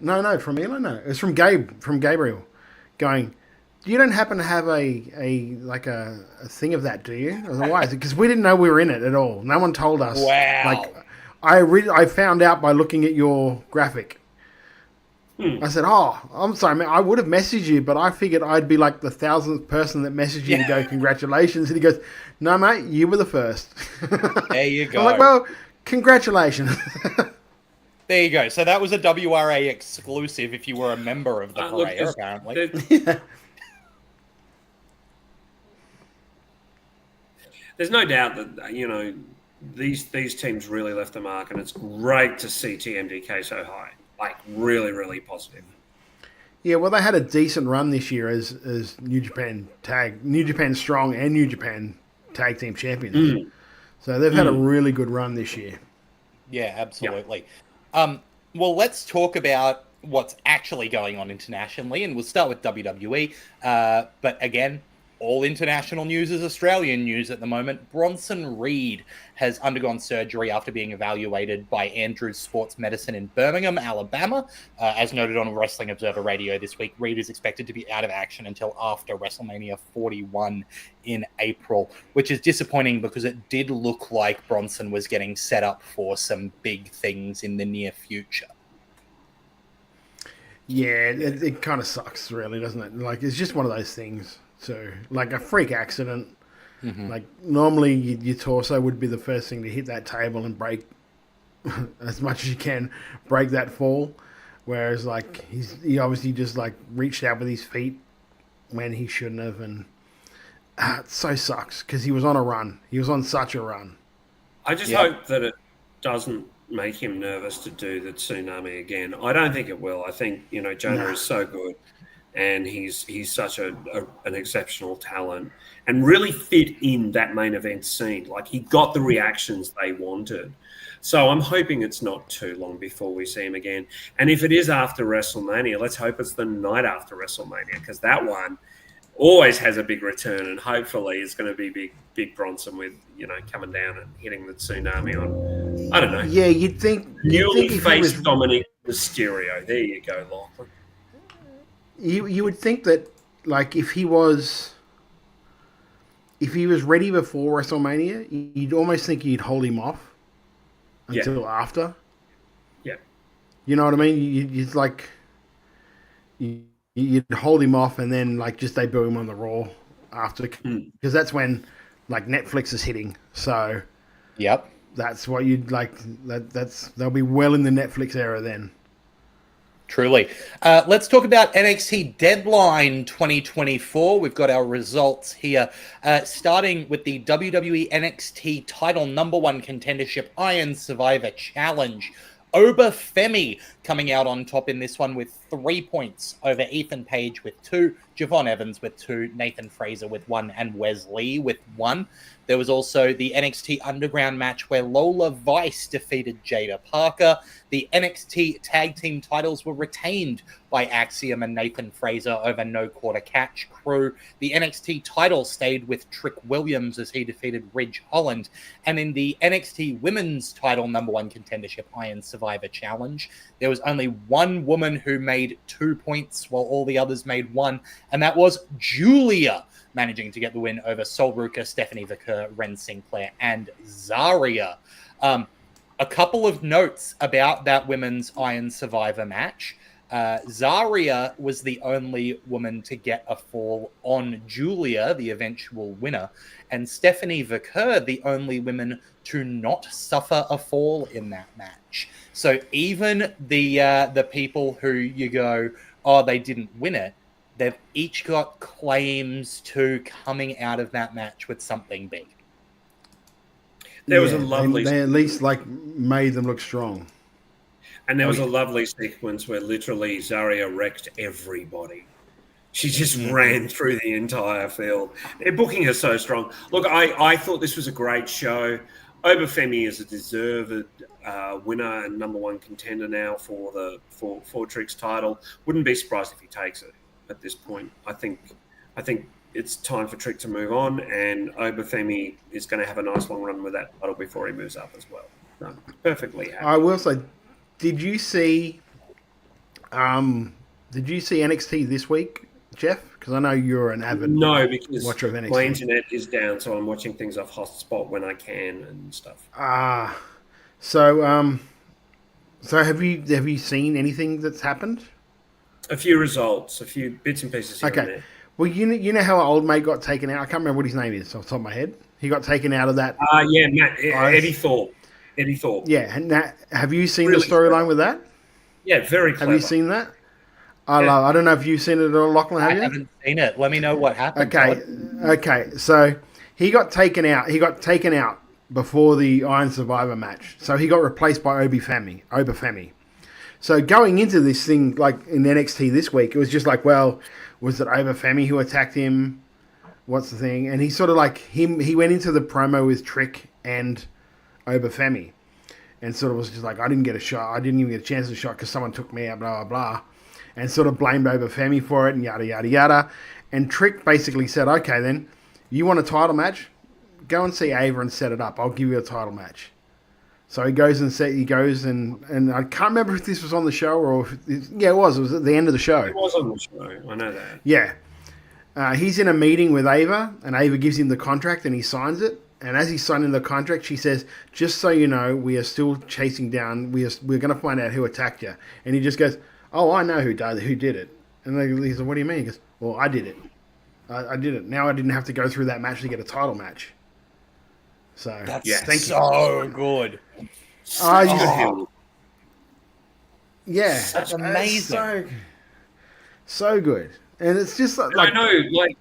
[SPEAKER 15] No, from Eli. No, it was from Gabriel, going, "You don't happen to have a thing of that, do you?" I was like, "Why?" Because we didn't know we were in it at all. No one told us.
[SPEAKER 17] Wow.
[SPEAKER 15] Like, I found out by looking at your graphic. I said, "Oh, I'm sorry, man. I would have messaged you, but I figured I'd be like the 1,000th person that messaged you to go congratulations." And he goes, "No, mate, you were the first."
[SPEAKER 17] There you go.
[SPEAKER 15] I'm like, "Well, congratulations."
[SPEAKER 17] There you go. So that was a WRA exclusive if you were a member of the Parea, apparently.
[SPEAKER 18] There's no doubt that, these teams really left the mark, and it's great to see TMDK so high. Like, really, really positive.
[SPEAKER 15] Yeah, well, they had a decent run this year as New Japan Strong and New Japan Tag Team Champions. So they've had a really good run this year.
[SPEAKER 17] Yeah, absolutely. Well, let's talk about what's actually going on internationally, and we'll start with WWE. But again, all international news is Australian news at the moment. Bronson Reed has undergone surgery after being evaluated by Andrews Sports Medicine in Birmingham, Alabama. As noted on Wrestling Observer Radio this week, Reed is expected to be out of action until after WrestleMania 41 in April, which is disappointing because it did look like Bronson was getting set up for some big things in the near future.
[SPEAKER 15] Yeah, it kind of sucks, really, doesn't it? Like, it's just one of those things. So, like a freak accident, like normally your torso would be the first thing to hit that table and break as much as you can, break that fall. Whereas, like, he obviously just like reached out with his feet when he shouldn't have, and it so sucks because he was on a run. He was on such a run.
[SPEAKER 18] I just hope that it doesn't make him nervous to do the tsunami again. I don't think it will. I think Jonah is so good. And he's such an exceptional talent and really fit in that main event scene. Like, he got the reactions they wanted. So I'm hoping it's not too long before we see him again. And if it is after WrestleMania, let's hope it's the night after WrestleMania, because that one always has a big return, and hopefully it's going to be big Bronson with, coming down and hitting the tsunami on, I don't know.
[SPEAKER 15] Yeah, you'd think
[SPEAKER 18] newly faced Dominic Mysterio. There you go, Lachlan.
[SPEAKER 15] You would think that, like, if he was ready before WrestleMania, you'd almost think you'd hold him off until after.
[SPEAKER 18] Yeah.
[SPEAKER 15] You know what I mean? You'd hold him off and then, like, just debut him on the Raw after, because that's when, like, Netflix is hitting. So,
[SPEAKER 17] yep,
[SPEAKER 15] that's what you'd like. They'll be well in the Netflix era then.
[SPEAKER 17] Truly. Let's talk about NXT Deadline 2024. We've got our results here, starting with the WWE NXT title #1 contendership Iron Survivor Challenge. Obafemi coming out on top in this one with 3 points over Ethan Page with 2, Javon Evans with 2, Nathan Fraser with 1, and Wes Lee with 1. There was also the NXT Underground match where Lola Vice defeated Jada Parker. The NXT Tag Team titles were retained by Axiom and Nathan Fraser over No Quarter Catch Crew. The NXT title stayed with Trick Williams as he defeated Ridge Holland. And in the NXT Women's title #1 contendership Iron Survivor Challenge, there was only one woman who made 2 points while all the others made 1, and that was Julia, managing to get the win over Sol Ruka, Stephanie Vaquer, Ren Sinclair, and Zarya. A couple of notes about that women's Iron Survivor match. Zarya was the only woman to get a fall on Julia, the eventual winner, and Stephanie Vaquer, the only woman to not suffer a fall in that match. So even the people who you go, oh, they didn't win it, they've each got claims to coming out of that match with something big.
[SPEAKER 18] There was a lovely...
[SPEAKER 15] They at least made them look strong.
[SPEAKER 18] And there was a lovely sequence where literally Zarya wrecked everybody. She just ran through the entire field. They're booking her so strong. Look, I thought this was a great show. Obafemi is a deserved winner and number one contender now for Trick's title. Wouldn't be surprised if he takes it at this point. I think it's time for Trick to move on, and Obafemi is going to have a nice long run with that title before he moves up as well. No, perfectly happy.
[SPEAKER 15] I will say, did you see NXT this week, Jeff? Because I know you're an avid watcher of NXT.
[SPEAKER 18] My internet is down, so I'm watching things off hotspot when I can and stuff.
[SPEAKER 15] So have you seen anything that's happened?
[SPEAKER 18] A few results, a few bits and pieces here and there.
[SPEAKER 15] Well, you know how our old mate got taken out? I can't remember what his name is off the top of my head. He got taken out of that.
[SPEAKER 18] Yeah, Matt, Eddie Thorpe.
[SPEAKER 15] Yeah, and have you seen the storyline with that?
[SPEAKER 18] Yeah, very clever.
[SPEAKER 15] Have you seen that? I don't know if you've seen it at all, Lachlan, have you?
[SPEAKER 17] I haven't seen it. Let me know what happened.
[SPEAKER 15] Okay. So he got taken out. He got taken out before the Iron Survivor match. So he got replaced by Obafemi. So going into this thing, like in NXT this week, it was just like, well, was it Obafemi who attacked him? What's the thing? And he sort of he went into the promo with Trick and Obafemi and sort of was just like, I didn't get a shot. I didn't even get a chance to shot because someone took me out, blah, blah, blah. And sort of blamed Obafemi for it and yada, yada, yada. And Trick basically said, okay, then, you want a title match? Go and see Ava and set it up. I'll give you a title match. So he goes and I can't remember if this was on the show or it was. It was at the end of the show.
[SPEAKER 18] It was on the show. I know that.
[SPEAKER 15] Yeah. He's in a meeting with Ava, and Ava gives him the contract, and he signs it. And as he's signing the contract, she says, just so you know, we are still chasing down, we're going to find out who attacked you. And he just goes, oh, I know who did it. And he said, what do you mean? He goes, well, I did it. I did it. Now I didn't have to go through that match to get a title match. So
[SPEAKER 17] that's so good.
[SPEAKER 15] Yeah,
[SPEAKER 17] that's amazing.
[SPEAKER 15] So good. And it's just like,
[SPEAKER 18] I know, like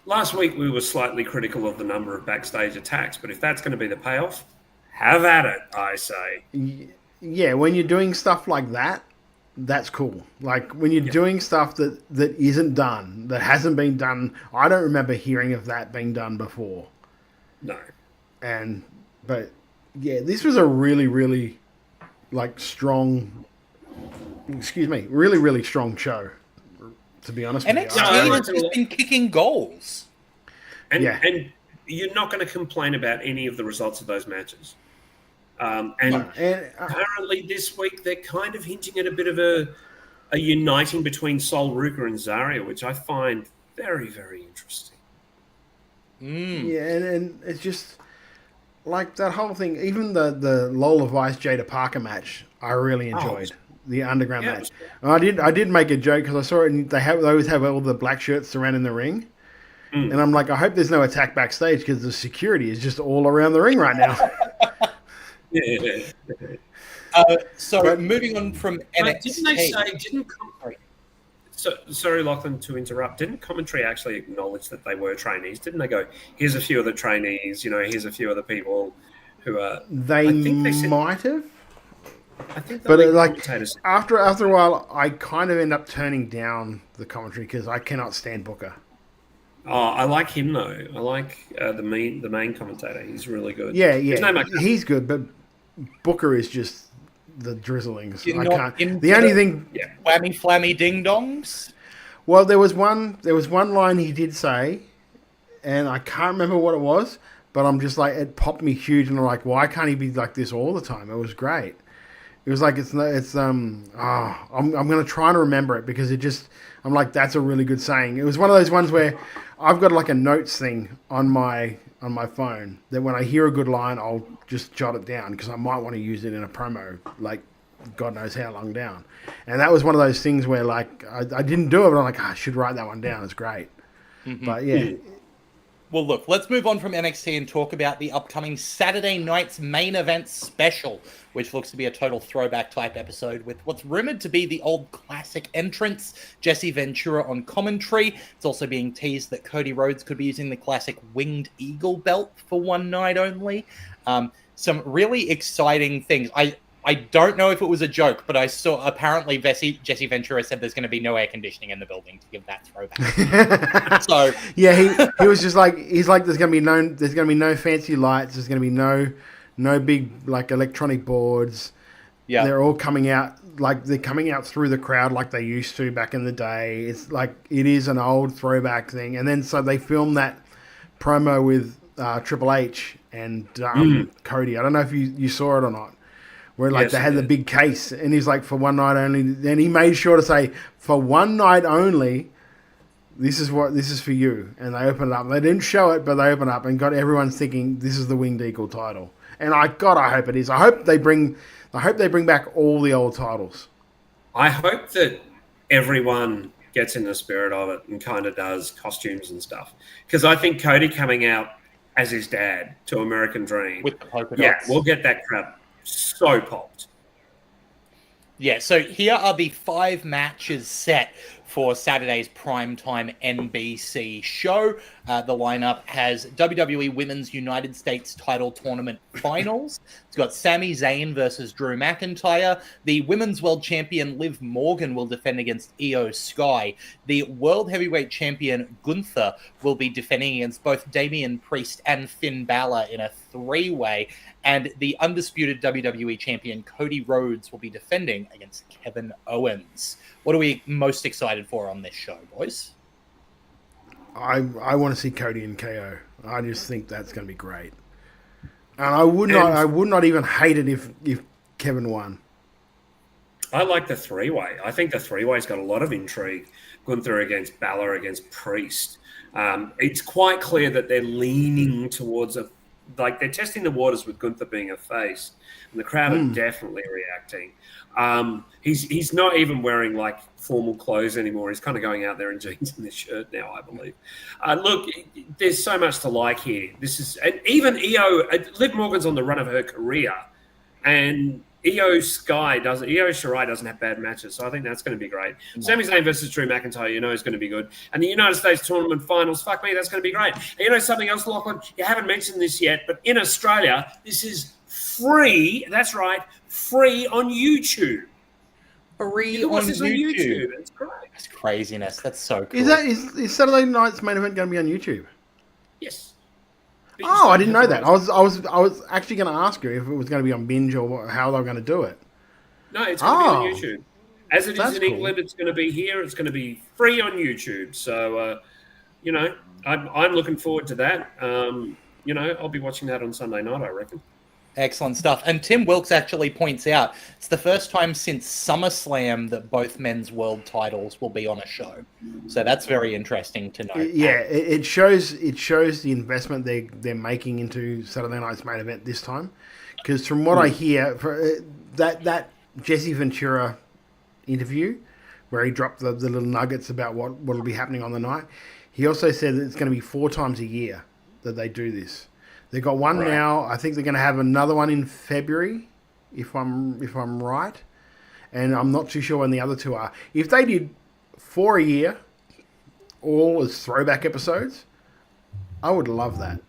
[SPEAKER 18] last week we were slightly critical of the number of backstage attacks, but if that's going to be the payoff, have at it, I say.
[SPEAKER 15] Yeah, when you're doing stuff like that, that's cool. Like when you're doing stuff that isn't done, that hasn't been done. I don't remember hearing of that being done before.
[SPEAKER 18] No.
[SPEAKER 15] But yeah, this was a really, really strong. Excuse me, really, really strong show. To be honest,
[SPEAKER 17] and
[SPEAKER 15] with you.
[SPEAKER 17] NXT has just been kicking goals.
[SPEAKER 18] And you're not going to complain about any of the results of those matches. Apparently this week they're kind of hinting at a bit of a uniting between Sol Ruka and Zarya, which I find very, very interesting.
[SPEAKER 15] Yeah, and it's just like that whole thing. Even the Lola Vice Jada Parker match, I really enjoyed. The underground match. I did make a joke because I saw it, and they always have all the black shirts surrounding the ring. And I'm like, I hope there's no attack backstage because the security is just all around the ring right now.
[SPEAKER 17] So moving on from NXT.
[SPEAKER 18] Didn't they say, sorry, Lachlan, to interrupt, didn't commentary actually acknowledge that they were trainees? Didn't they go, here's a few of the trainees, here's a few of the people who are...
[SPEAKER 15] They might have.
[SPEAKER 18] I think
[SPEAKER 15] but after a while, I kind of end up turning down the commentary because I cannot stand Booker.
[SPEAKER 18] Oh, I like him though. I like the main commentator. He's really good.
[SPEAKER 15] Yeah, he's good, but Booker is just the drizzlings. I can't. The only thing,
[SPEAKER 17] whammy flammy ding dongs.
[SPEAKER 15] Well, there was one line he did say, and I can't remember what it was, but I'm just like, it popped me huge, and I'm like, why can't he be like this all the time? It was great. It was like I'm gonna try to remember it because I'm like, that's a really good saying. It was one of those ones where I've got like a notes thing on my phone that when I hear a good line, I'll just jot it down because I might want to use it in a promo like God knows how long down. And that was one of those things where, like, I didn't do it, but I'm like, I should write that one down. It's great. But, yeah.
[SPEAKER 17] Well, look, let's move on from NXT and talk about the upcoming Saturday night's main event special, which looks to be a total throwback type episode with what's rumored to be the old classic entrance, Jesse Ventura on commentary. It's also being teased that Cody Rhodes could be using the classic winged eagle belt for one night only. Some really exciting things. I don't know if it was a joke, but I saw apparently Jesse Ventura said there's going to be no air conditioning in the building to give that throwback. So
[SPEAKER 15] yeah, he was just like, he's like, there's going to be no fancy lights. There's going to be no big like electronic boards. Yeah, they're all coming out like they're coming out through the crowd like they used to back in the day. It's like it is an old throwback thing. And then so they filmed that promo with Triple H and Cody. I don't know if you saw it or not. Where like they had the big case, and he's like, for one night only. Then he made sure to say, for one night only, this is for you. And they opened it up. They didn't show it, but they opened up and got everyone thinking this is the Winged Eagle title. And I hope it is. I hope they bring back all the old titles.
[SPEAKER 18] I hope that everyone gets in the spirit of it and kind of does costumes and stuff. Because I think Cody coming out as his dad to American Dream,
[SPEAKER 17] with the polka dots.
[SPEAKER 18] We'll get that crap so popped.
[SPEAKER 17] Yeah, so here are the 5 matches set for Saturday's primetime NBC show. The lineup has WWE Women's United States Title Tournament Finals. It's got Sami Zayn versus Drew McIntyre. The Women's World Champion Liv Morgan will defend against Io Sky. The World Heavyweight Champion Gunther will be defending against both Damian Priest and Finn Balor in a 3-way. And the undisputed WWE Champion Cody Rhodes will be defending against Kevin Owens. What are we most excited for on this show, boys?
[SPEAKER 15] I want to see Cody and KO. I just think that's going to be great. And I would not even hate it if Kevin won.
[SPEAKER 18] I like the 3-way. I think the 3-way's got a lot of intrigue. Gunther against Balor against Priest. It's quite clear that they're leaning towards they're testing the waters with Gunther being a face, and the crowd are definitely reacting. He's not even wearing like formal clothes anymore. He's kind of going out there in jeans and this shirt now, I believe. Look, there's so much to like here. And even Liv Morgan's on the run of her career, and Io Shirai doesn't have bad matches, so I think that's going to be great. No. Sami Zayn versus Drew McIntyre, is going to be good. And the United States Tournament Finals, fuck me, that's going to be great. And something else, Lachlan, you haven't mentioned this yet, but in Australia, this is free. That's right, free on YouTube.
[SPEAKER 17] Free on YouTube.
[SPEAKER 18] It's great.
[SPEAKER 17] That's craziness. That's so cool.
[SPEAKER 15] Is Saturday night's main event going to be on YouTube?
[SPEAKER 18] Yes.
[SPEAKER 15] Oh, I didn't know that. I was actually going to ask you if it was going to be on Binge or how they were going to do it.
[SPEAKER 18] No, it's going to be on YouTube. As it is in England, it's going to be here. It's going to be free on YouTube. So, I'm looking forward to that. I'll be watching that on Sunday night, I reckon.
[SPEAKER 17] Excellent stuff. And Tim Wilkes actually points out it's the first time since SummerSlam that both men's world titles will be on a show. So that's very interesting to note.
[SPEAKER 15] Yeah, it shows the investment they're making into Saturday night's main event this time. Because from what I hear, that Jesse Ventura interview where he dropped the little nuggets about what will be happening on the night, he also said that it's going to be 4 times a year that they do this. They've got one now. I think they're going to have another one in February, if I'm right. And I'm not too sure when the other 2 are. If they did 4 a year, all as throwback episodes, I would love that.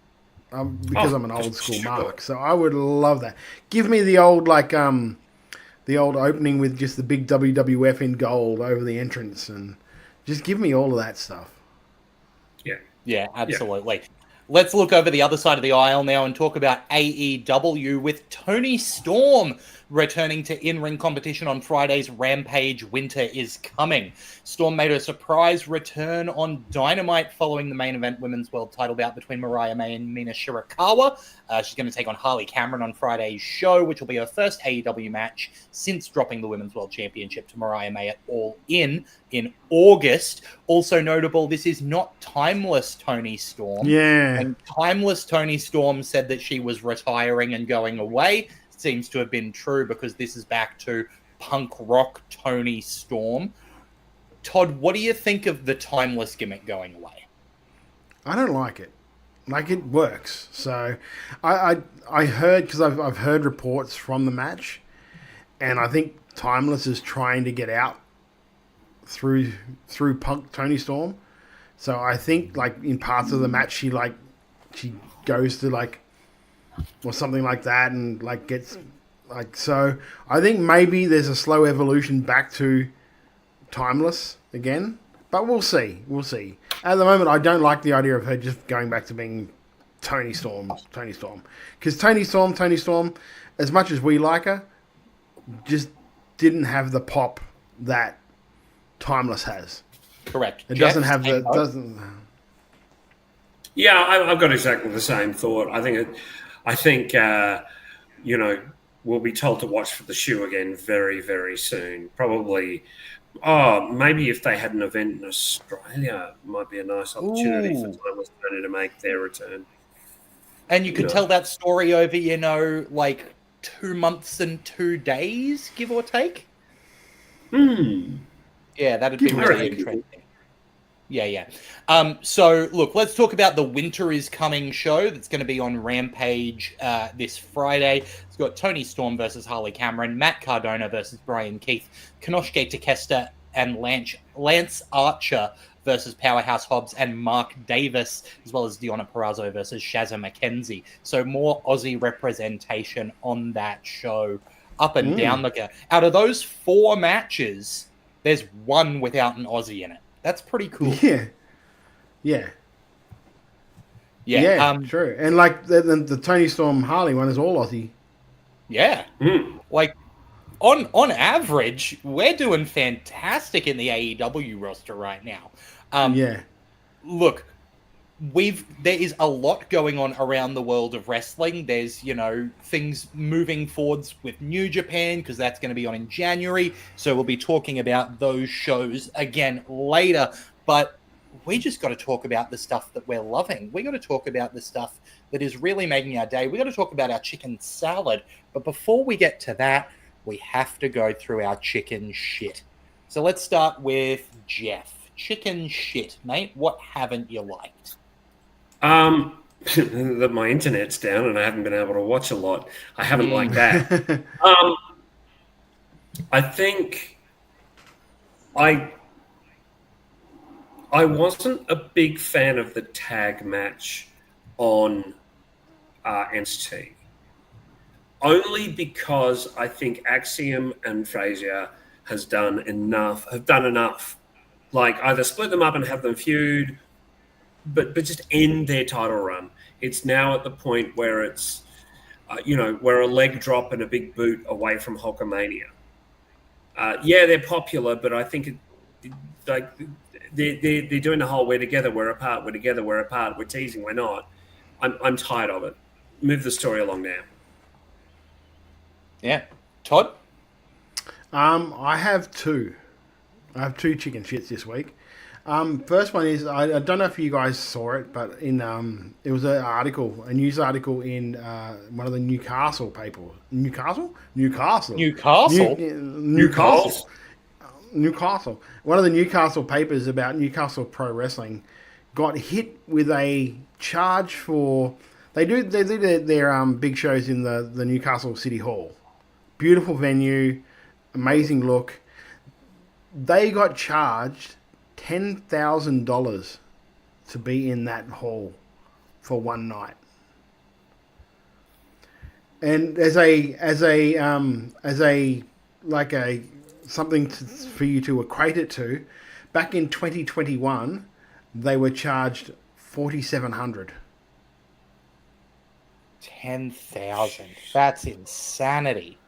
[SPEAKER 15] Because I'm an old school mark, so I would love that. Give me the old the old opening with just the big WWF in gold over the entrance, and just give me all of that stuff.
[SPEAKER 17] Yeah, absolutely. Yeah. Let's look over the other side of the aisle now and talk about AEW with Toni Storm returning to in-ring competition on Friday's Rampage Winter is Coming. Storm made a surprise return on Dynamite following the main event women's world title bout between Mariah May and Mina Shirakawa. She's going to take on Harley Cameron on Friday's show, which will be her first AEW match since dropping the Women's World Championship to Mariah May at All In August. Also notable, this is not Timeless Toni Storm.
[SPEAKER 15] Yeah.
[SPEAKER 17] And Timeless Toni Storm said that she was retiring and going away. Seems to have been true because this is back to punk rock Tony Storm. Todd, what do you think of the Timeless gimmick going away?
[SPEAKER 15] I don't like it. Like, it works. So I heard, because I've heard reports from the match, and I think Timeless is trying to get out through Punk Tony Storm. So I think, like, in parts of the match, she goes to, like, or something like that, and, like, gets, like, so I think maybe there's a slow evolution back to Timeless again, but we'll see. We'll see. At the moment, I don't like the idea of her just going back to being Tony Storm. Because Tony Storm, as much as we like her, just didn't have the pop that Timeless has.
[SPEAKER 17] Correct.
[SPEAKER 15] It doesn't have the...
[SPEAKER 18] Yeah, I've got exactly the same thought. I think we'll be told to watch for the shoe again very, very soon. Probably, maybe if they had an event in Australia, it might be a nice opportunity for Timeless Tony to make their return.
[SPEAKER 17] And you could tell that story over, like 2 months and 2 days, give or take. Yeah, that'd be really interesting. Yeah. So, look, let's talk about the Winter is Coming show that's going to be on Rampage this Friday. It's got Tony Storm versus Harley Cameron, Matt Cardona versus Brian Keith, Konosuke Takeshita and Lance Archer versus Powerhouse Hobbs, and Mark Davis, as well as Deonna Purrazzo versus Shazza McKenzie. So more Aussie representation on that show, up and down the... Out of those 4 matches, there's one without an Aussie in it. That's pretty cool.
[SPEAKER 15] Yeah. True. And like the Tony Storm Harley one is all Aussie.
[SPEAKER 17] Yeah. Like on average, we're doing fantastic in the AEW roster right now. Look, there is a lot going on around the world of wrestling. There's, things moving forwards with New Japan, because that's going to be on in January. So we'll be talking about those shows again later. But we just got to talk about the stuff that we're loving. We got to talk about the stuff that is really making our day. We got to talk about our chicken salad. But before we get to that, we have to go through our chicken shit. So let's start with Jeff. Chicken shit, mate. What haven't you liked?
[SPEAKER 18] That my internet's down and I haven't been able to watch a lot. I haven't liked that. I think I wasn't a big fan of the tag match on NXT. Only because I think Axiom and Frazier have done enough. Like, either split them up and have them feud, but just end their title run. It's now at the point where it's, we're a leg drop and a big boot away from Hulkamania. They're popular, but I think they're doing the whole we're together, we're apart, we're together, we're apart, we're teasing, we're not. I'm tired of it. Move the story along now.
[SPEAKER 17] Yeah. Todd?
[SPEAKER 15] I have 2. I have 2 chicken shits this week. First one is, I don't know if you guys saw it, but it was a news article in one of the Newcastle papers. Newcastle. One of the Newcastle papers about Newcastle Pro Wrestling got hit with a charge for... They do their big shows in the Newcastle City Hall. Beautiful venue, amazing look. They got charged $10,000 to be in that hall for one night. And as something for you to equate it to, back in 2021, they were charged $4,700.
[SPEAKER 17] 10,000. That's insanity.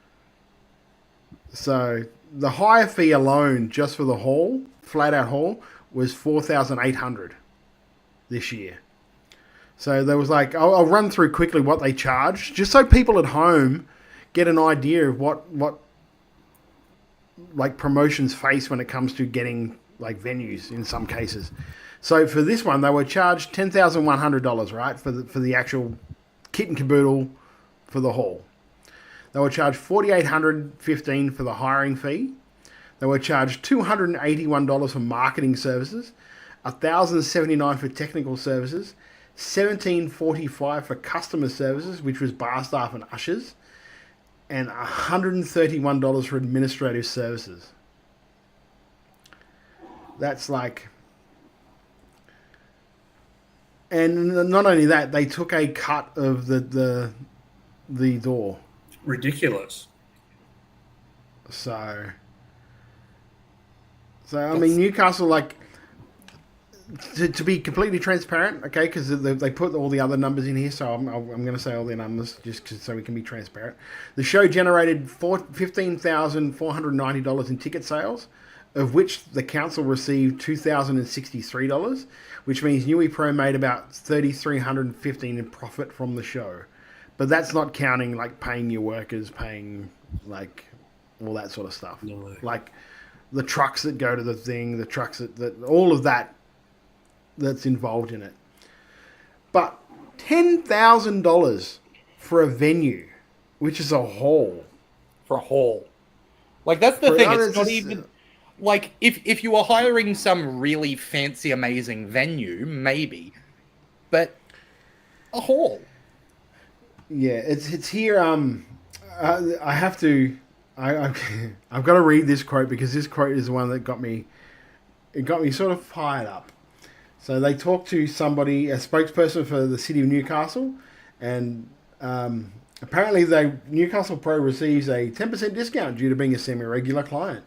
[SPEAKER 15] So the hire fee alone, just for the hall, flat out hall, was $4,800 this year. So there was like, I'll run through quickly what they charged, just so people at home get an idea of what like promotions face when it comes to getting like venues in some cases. So for this one, they were charged $10,100, right, for the actual kit and caboodle for the hall. They were charged $4,815 for the hiring fee. They were charged $281 for marketing services, $1,079 for technical services, $1,745 for customer services, which was bar staff and ushers, and $131 for administrative services. That's like... And not only that, they took a cut of the door.
[SPEAKER 18] Ridiculous.
[SPEAKER 15] So I mean, Newcastle, like, to be completely transparent, okay, because they put all the other numbers in here, so I'm going to say all the numbers just so we can be transparent. The show generated $15,490 in ticket sales, of which the council received $2,063, which means Newey Pro made about $3,315 in profit from the show. But that's not counting, like, paying your workers, paying, like, all that sort of stuff. No. Like, the trucks that go to the thing, the trucks that all of that that's involved in it. But $10,000 for a venue, which is a hall.
[SPEAKER 17] For a hall. Like, that's the thing. It's not even... Like, if you were hiring some really fancy, amazing venue, maybe. But a hall.
[SPEAKER 15] Yeah, it's here. I have to... I've got to read this quote because this quote is the one that got me sort of fired up. So they talked to somebody, a spokesperson for the City of Newcastle, and apparently Newcastle Pro receives a 10% discount due to being a semi-regular client.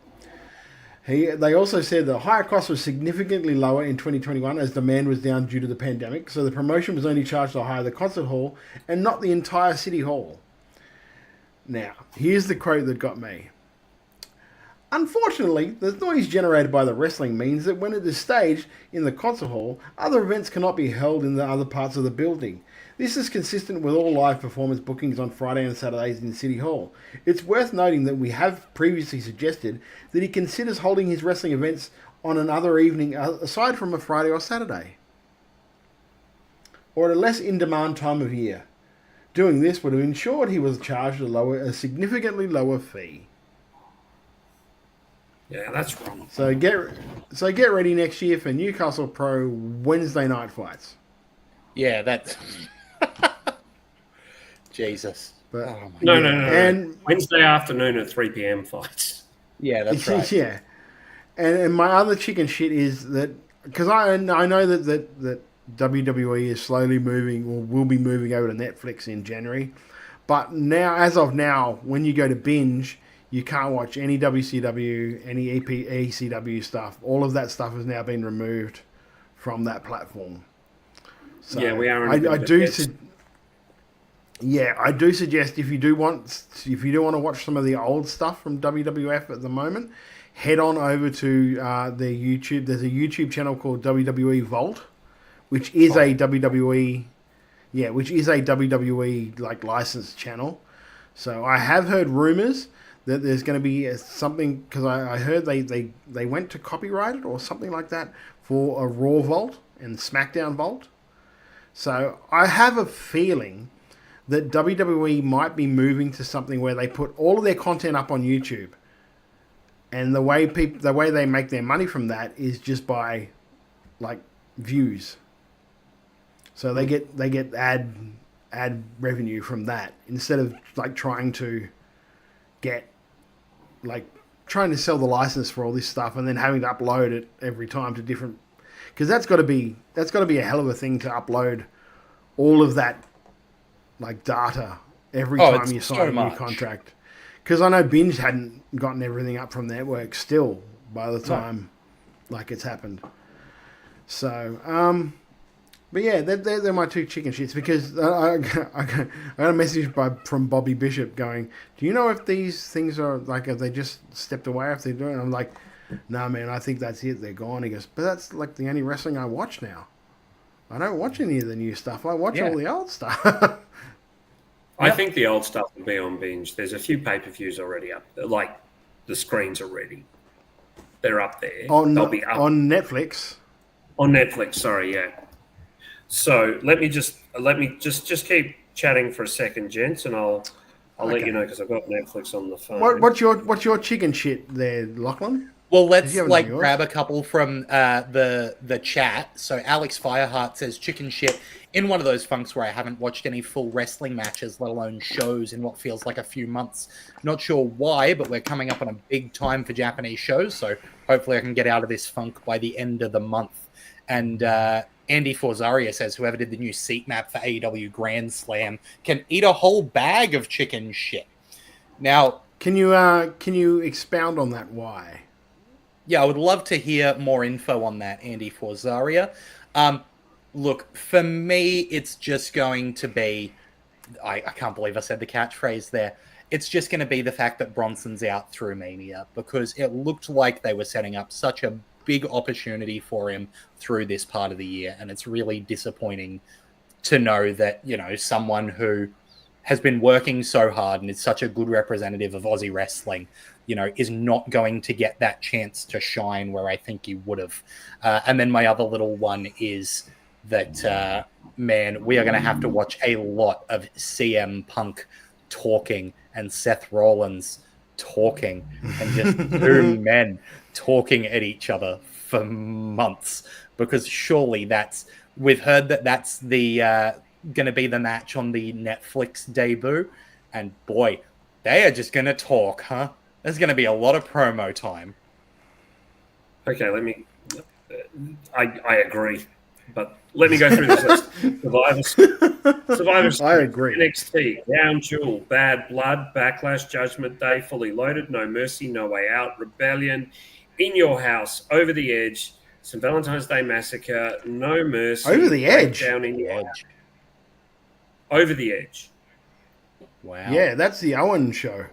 [SPEAKER 15] They also said the higher cost was significantly lower in 2021 as demand was down due to the pandemic, so the promotion was only charged to hire the concert hall and not the entire City Hall. Now, here's the quote that got me. Unfortunately, the noise generated by the wrestling means that when it is staged in the concert hall, other events cannot be held in the other parts of the building. This is consistent with all live performance bookings on Friday and Saturdays in City Hall. It's worth noting that we have previously suggested that he considers holding his wrestling events on another evening aside from a Friday or Saturday, or at a less in-demand time of year. Doing this would have ensured he was charged a significantly lower fee.
[SPEAKER 18] Yeah, that's wrong.
[SPEAKER 15] So get ready next year for Newcastle Pro Wednesday night fights.
[SPEAKER 17] Yeah, that's... Jesus.
[SPEAKER 15] But,
[SPEAKER 18] No.
[SPEAKER 15] And
[SPEAKER 18] Wednesday afternoon at 3 p.m. fights.
[SPEAKER 17] Yeah, that's right.
[SPEAKER 15] Yeah. And my other chicken shit is that, because I know that WWE is slowly moving, or will be moving over to Netflix in January. But now, as of now, when you go to binge, you can't watch any WCW, any ECW stuff. All of that stuff has now been removed from that platform. So
[SPEAKER 18] yeah, we are.
[SPEAKER 15] I do suggest if you do want to watch some of the old stuff from WWF at the moment, head on over to their YouTube. There's a YouTube channel called WWE Vault, which is a WWE like licensed channel. So I have heard rumors that there's going to be something, because I heard they went to copyright it or something like that for a Raw Vault and SmackDown Vault. So I have a feeling that WWE might be moving to something where they put all of their content up on YouTube, and the way they make their money from that is just by like views. So they get ad revenue from that instead of like trying to sell the license for all this stuff and then having to upload it every time to different, because that's got to be a hell of a thing to upload all of that like data every time you sign a new contract. Because I know Binge hadn't gotten everything up from network still by the time like it's happened. So but yeah, they're my two chicken shits, because I got a message from Bobby Bishop going, do you know if these things are like, have they just stepped away if they're doing it? And I'm like, nah, man, I think that's it. They're gone. He goes, but that's like the only wrestling I watch now. I don't watch any of the new stuff. I watch all the old stuff.
[SPEAKER 18] I think the old stuff will be on binge. There's a few pay-per-views already up. Like the screens are ready. They're up there. They'll be up
[SPEAKER 15] on Netflix.
[SPEAKER 18] On Netflix, sorry, yeah. So let me just keep chatting for a second, gents, and I'll I'll let you know because I've got Netflix on the phone.
[SPEAKER 15] What's your chicken shit there, Lachlan?
[SPEAKER 17] Well, let's
[SPEAKER 15] you have it on yours?
[SPEAKER 17] grab a couple from the chat. So Alex Fireheart says chicken shit in one of those funks where I haven't watched any full wrestling matches, let alone shows, in what feels like a few months. Not sure why, but we're coming up on a big time for Japanese shows, so hopefully I can get out of this funk by the end of the month. And Andy Forzaria says whoever did the new seat map for AEW Grand Slam can eat a whole bag of chicken shit. Now,
[SPEAKER 15] can you expound on that? Why?
[SPEAKER 17] Yeah, I would love to hear more info on that, Andy Forzaria. Look, for me, it's just going to be... I can't believe I said the catchphrase there. It's just going to be the fact that Bronson's out through Mania, because it looked like they were setting up such a big opportunity for him through this part of the year, and it's really disappointing to know that, someone who has been working so hard and is such a good representative of Aussie wrestling, is not going to get that chance to shine where I think he would have. And then my other little one is that, man, we are going to have to watch a lot of CM Punk talking and Seth Rollins talking and just two men talking at each other for months, because surely we've heard that's the going to be the match on the Netflix debut, and boy, they are just going to talk, huh? There's going to be a lot of promo time.
[SPEAKER 18] Okay, I agree, but let me go through this list. Survivors.
[SPEAKER 15] I agree.
[SPEAKER 18] NXT, Down Jewel, Bad Blood, Backlash, Judgment Day, Fully Loaded, No Mercy, No Way Out, Rebellion, In Your House, Over the Edge, Some Valentine's Day Massacre, No Mercy.
[SPEAKER 15] Over the Edge?
[SPEAKER 18] Down in Your House. Over the Edge.
[SPEAKER 17] Wow.
[SPEAKER 15] Yeah, that's the Owen show.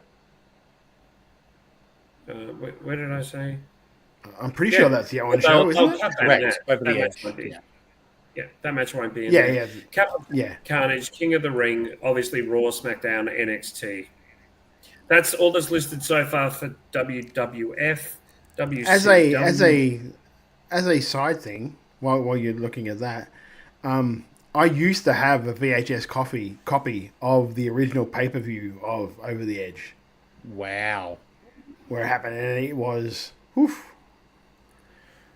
[SPEAKER 18] Where did I say?
[SPEAKER 15] I'm pretty sure that's the Owen show, isn't it?
[SPEAKER 17] Correct. Over the Edge.
[SPEAKER 18] Yeah, that match won't be in
[SPEAKER 15] there.
[SPEAKER 18] Yeah. Carnage, King of the Ring, obviously Raw, SmackDown, NXT. That's all that's listed so far for WWF. WCW.
[SPEAKER 15] As a side thing, while you're looking at that, I used to have a VHS copy of the original pay-per-view of Over the Edge.
[SPEAKER 17] Wow.
[SPEAKER 15] Where it happened, and it was... Oof.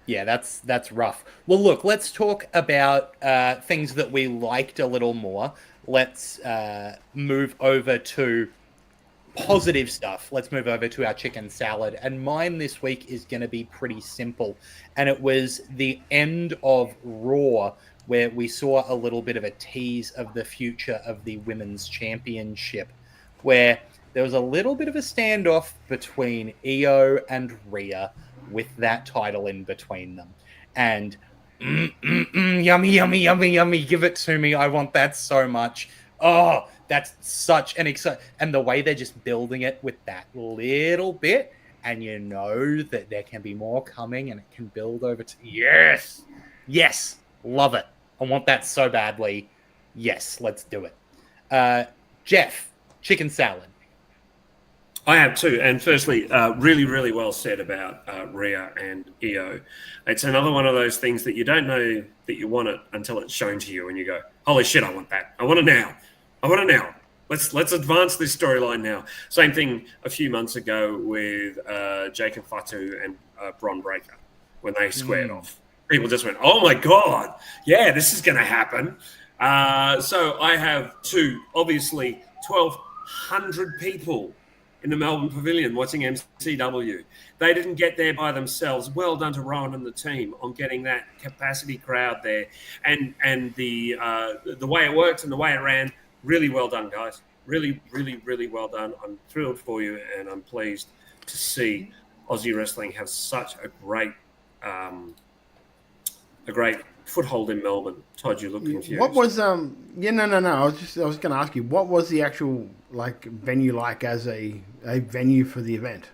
[SPEAKER 17] Yeah, that's rough. Well, look, let's talk about things that we liked a little more. Let's move over to positive stuff. Let's move over to our chicken salad. And mine this week is going to be pretty simple. And it was the end of Raw, where we saw a little bit of a tease of the future of the Women's Championship, where there was a little bit of a standoff between Io and Rhea, with that title in between them. And yummy, yummy, yummy, yummy, give it to me. I want that so much. Oh, that's such an exciting... And the way they're just building it with that little bit, and you know that there can be more coming and it can build over to... Yes! Yes! Love it. I want that so badly. Yes, let's do it. Jeff, chicken salad.
[SPEAKER 18] I have too. And firstly, really, really well said about Rhea and Io. It's another one of those things that you don't know that you want it until it's shown to you and you go, holy shit, I want that. I want it now. I want it now. Let's advance this storyline now. Same thing a few months ago with Jake and Fatu and Bron Breakker when they squared off. People just went, oh my God, yeah, this is going to happen. So I have two, obviously 1,200 people in the Melbourne Pavilion watching MCW. They didn't get there by themselves. Well done to Rowan and the team on getting that capacity crowd there. And the way it worked and the way it ran, really well done, guys. Really, really, really well done. I'm thrilled for you, and I'm pleased to see Aussie wrestling have such a great foothold in Melbourne. Todd, you look confused.
[SPEAKER 15] What was no. I was going to ask you, what was the actual venue like as a venue for the event?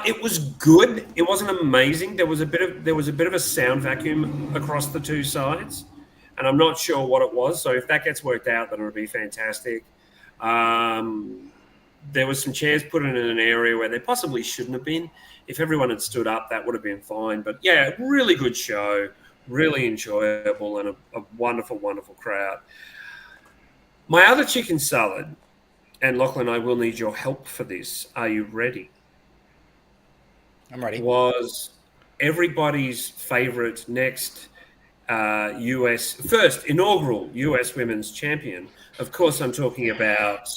[SPEAKER 18] It was good. It wasn't amazing. There was a bit of a sound vacuum across the two sides, and I'm not sure what it was. So if that gets worked out, then it'll be fantastic. There was some chairs put in an area where they possibly shouldn't have been. If everyone had stood up, that would have been fine. But yeah, really good show, really enjoyable, and a wonderful, wonderful crowd. My other chicken salad and Lachlan, I will need your help for this. Are you ready?
[SPEAKER 17] I'm ready.
[SPEAKER 18] Was everybody's favorite next US first inaugural US women's champion? Of course, I'm talking about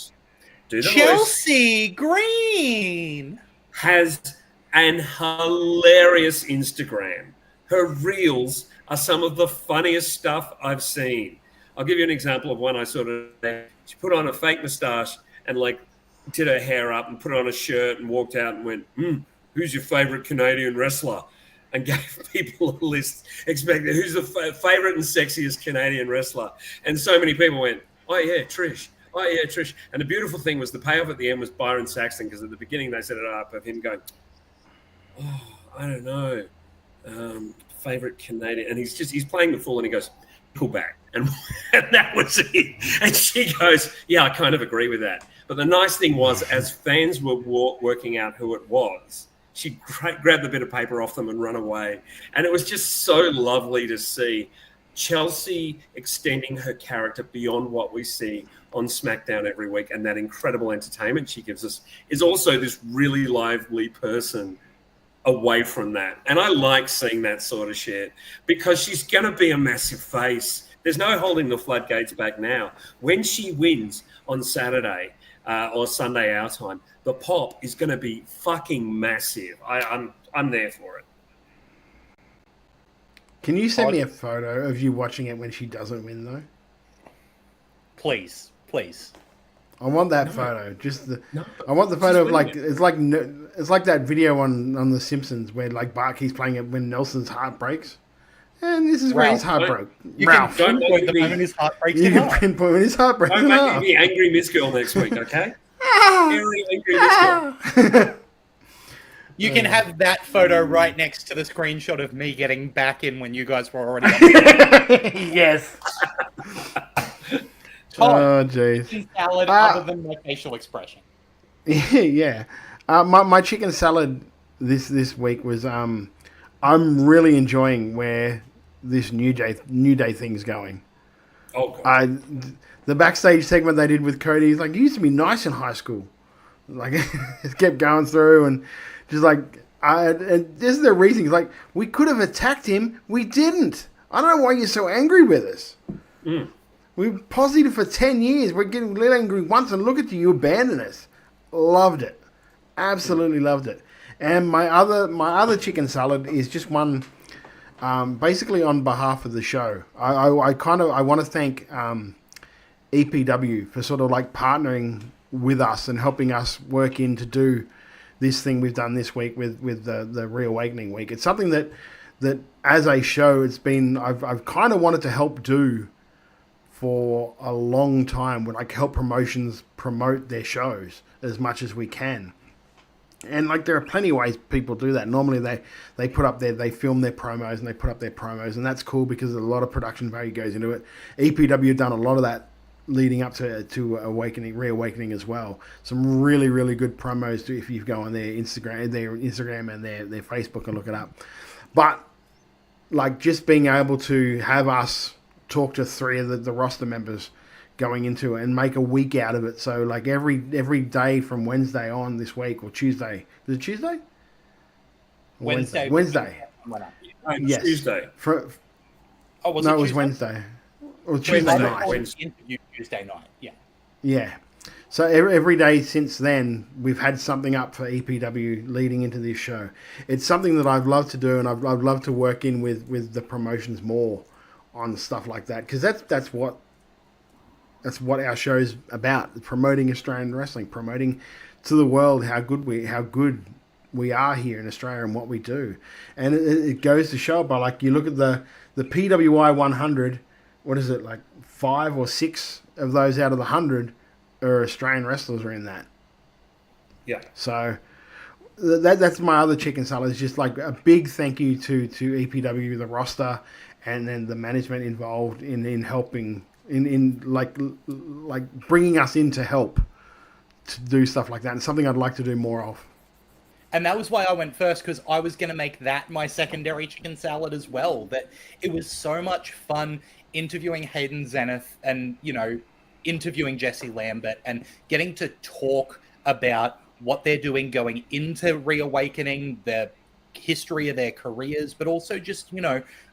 [SPEAKER 17] Chelsea Green.
[SPEAKER 18] Has an hilarious Instagram. Her reels are some of the funniest stuff I've seen. I'll give you an example of one I saw today. She put on a fake moustache and did her hair up and put on a shirt and walked out and went, who's your favorite Canadian wrestler? And gave people a list, expecting who's the favorite and sexiest Canadian wrestler. And so many people went, oh yeah, Trish. Oh yeah, Trish. And the beautiful thing was the payoff at the end was Byron Saxton, because at the beginning they set it up of him going, oh, I don't know, favorite Canadian, and he's playing the fool, and he goes, pull back, and that was it. And she goes, yeah, I kind of agree with that. But the nice thing was, as fans were working out who it was, she grabbed the bit of paper off them and run away, and it was just so lovely to see Chelsea extending her character beyond what we see on SmackDown every week, and that incredible entertainment she gives us is also this really lively person away from that. And I like seeing that sort of shit, because she's going to be a massive face. There's no holding the floodgates back now. When she wins on Saturday or Sunday our time, the pop is going to be fucking massive. I'm there for it.
[SPEAKER 15] Can you send me a photo of you watching it when she doesn't win, though?
[SPEAKER 17] Please.
[SPEAKER 15] I want that photo. I want the photo of it's like that video on The Simpsons where Bart keeps playing it when Nelson's heart breaks, and this is where his heart broke. Ralph,
[SPEAKER 17] don't pinpoint the moment his heart breaks.
[SPEAKER 15] You can pinpoint when his heart breaks.
[SPEAKER 18] Don't make me the angry Miss Girl next week, okay? Very angry Miss Girl.
[SPEAKER 17] You can have that photo right next to the screenshot of me getting back in when you guys were already on.
[SPEAKER 15] Yes.
[SPEAKER 17] Tom,
[SPEAKER 15] oh, jeez.
[SPEAKER 17] Salad other than my facial expression.
[SPEAKER 15] Yeah. My chicken salad this week was I'm really enjoying where this New Day thing's going.
[SPEAKER 18] Oh God.
[SPEAKER 15] The backstage segment they did with Cody, he's like, you used to be nice in high school. It kept going through and just and this is the reason. He's like, we could have attacked him, we didn't. I don't know why you're so angry with us. We were positive for 10 years. We're getting a little angry once, and look at you abandon us. Loved it. Absolutely loved it. And my other chicken salad is just one, basically on behalf of the show. I want to thank EPW for sort of partnering with us and helping us work in to do this thing we've done this week with the Reawakening week. It's something that as a show, I've kind of wanted to help do for a long time, when help promotions promote their shows as much as we can. And there are plenty of ways people do that. Normally they put up they film their promos and they put up their promos, and that's cool because a lot of production value goes into it. EPW have done a lot of that leading up to Reawakening as well. Some really, really good promos if you go on their Instagram and their Facebook and look it up. But just being able to have us talk to three of the roster members going into it and make a week out of it. So every day from Wednesday on this week, or Tuesday. Is it Tuesday?
[SPEAKER 17] Wednesday.
[SPEAKER 15] Yes.
[SPEAKER 18] Tuesday.
[SPEAKER 17] Was
[SPEAKER 15] it
[SPEAKER 17] Tuesday?
[SPEAKER 15] was Wednesday. Or Tuesday night.
[SPEAKER 17] Interview Tuesday night. Yeah.
[SPEAKER 15] Yeah. So every day since then, we've had something up for EPW leading into this show. It's something that I've loved to do, and I've loved to work in with the promotions more on stuff like that, because that's what our show's about: promoting Australian wrestling, promoting to the world how good we are here in Australia and what we do. And it goes to show by you look at the PWI 100. What is it, 5 or 6 of those out of the 100 are Australian wrestlers are in that.
[SPEAKER 18] Yeah.
[SPEAKER 15] So that's my other chicken salad. It's just a big thank you to EPW, the roster, and then the management involved in helping, in bringing us in to help to do stuff like that. And something I'd like to do more of.
[SPEAKER 17] And that was why I went first, because I was going to make that my secondary chicken salad as well. That it was so much fun interviewing Hayden Zenith and, interviewing Jesse Lambert and getting to talk about what they're doing going into Reawakening, the history of their careers, but also just,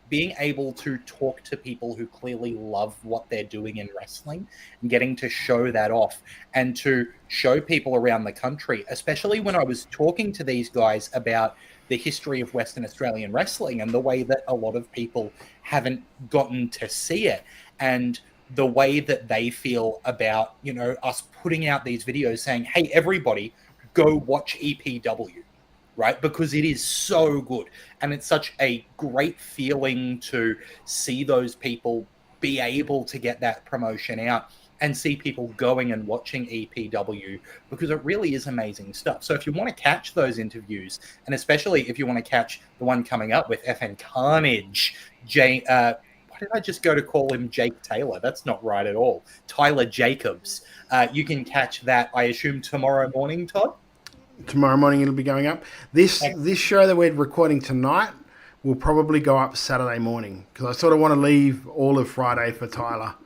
[SPEAKER 17] being able to talk to people who clearly love what they're doing in wrestling and getting to show that off and to show people around the country, especially when I was talking to these guys about the history of Western Australian wrestling and the way that a lot of people haven't gotten to see it, and the way that they feel about, us putting out these videos saying, hey, everybody, go watch EPW. Right? Because it is so good. And it's such a great feeling to see those people be able to get that promotion out and see people going and watching EPW, because it really is amazing stuff. So if you want to catch those interviews, and especially if you want to catch the one coming up with FN Carnage, why did I just go to call him Jake Taylor? That's not right at all. Tyler Jacobs. You can catch that, I assume, tomorrow morning, Todd?
[SPEAKER 15] Tomorrow morning it'll be going up. This show that we're recording tonight will probably go up Saturday morning, because I sort of want to leave all of Friday for Tyler,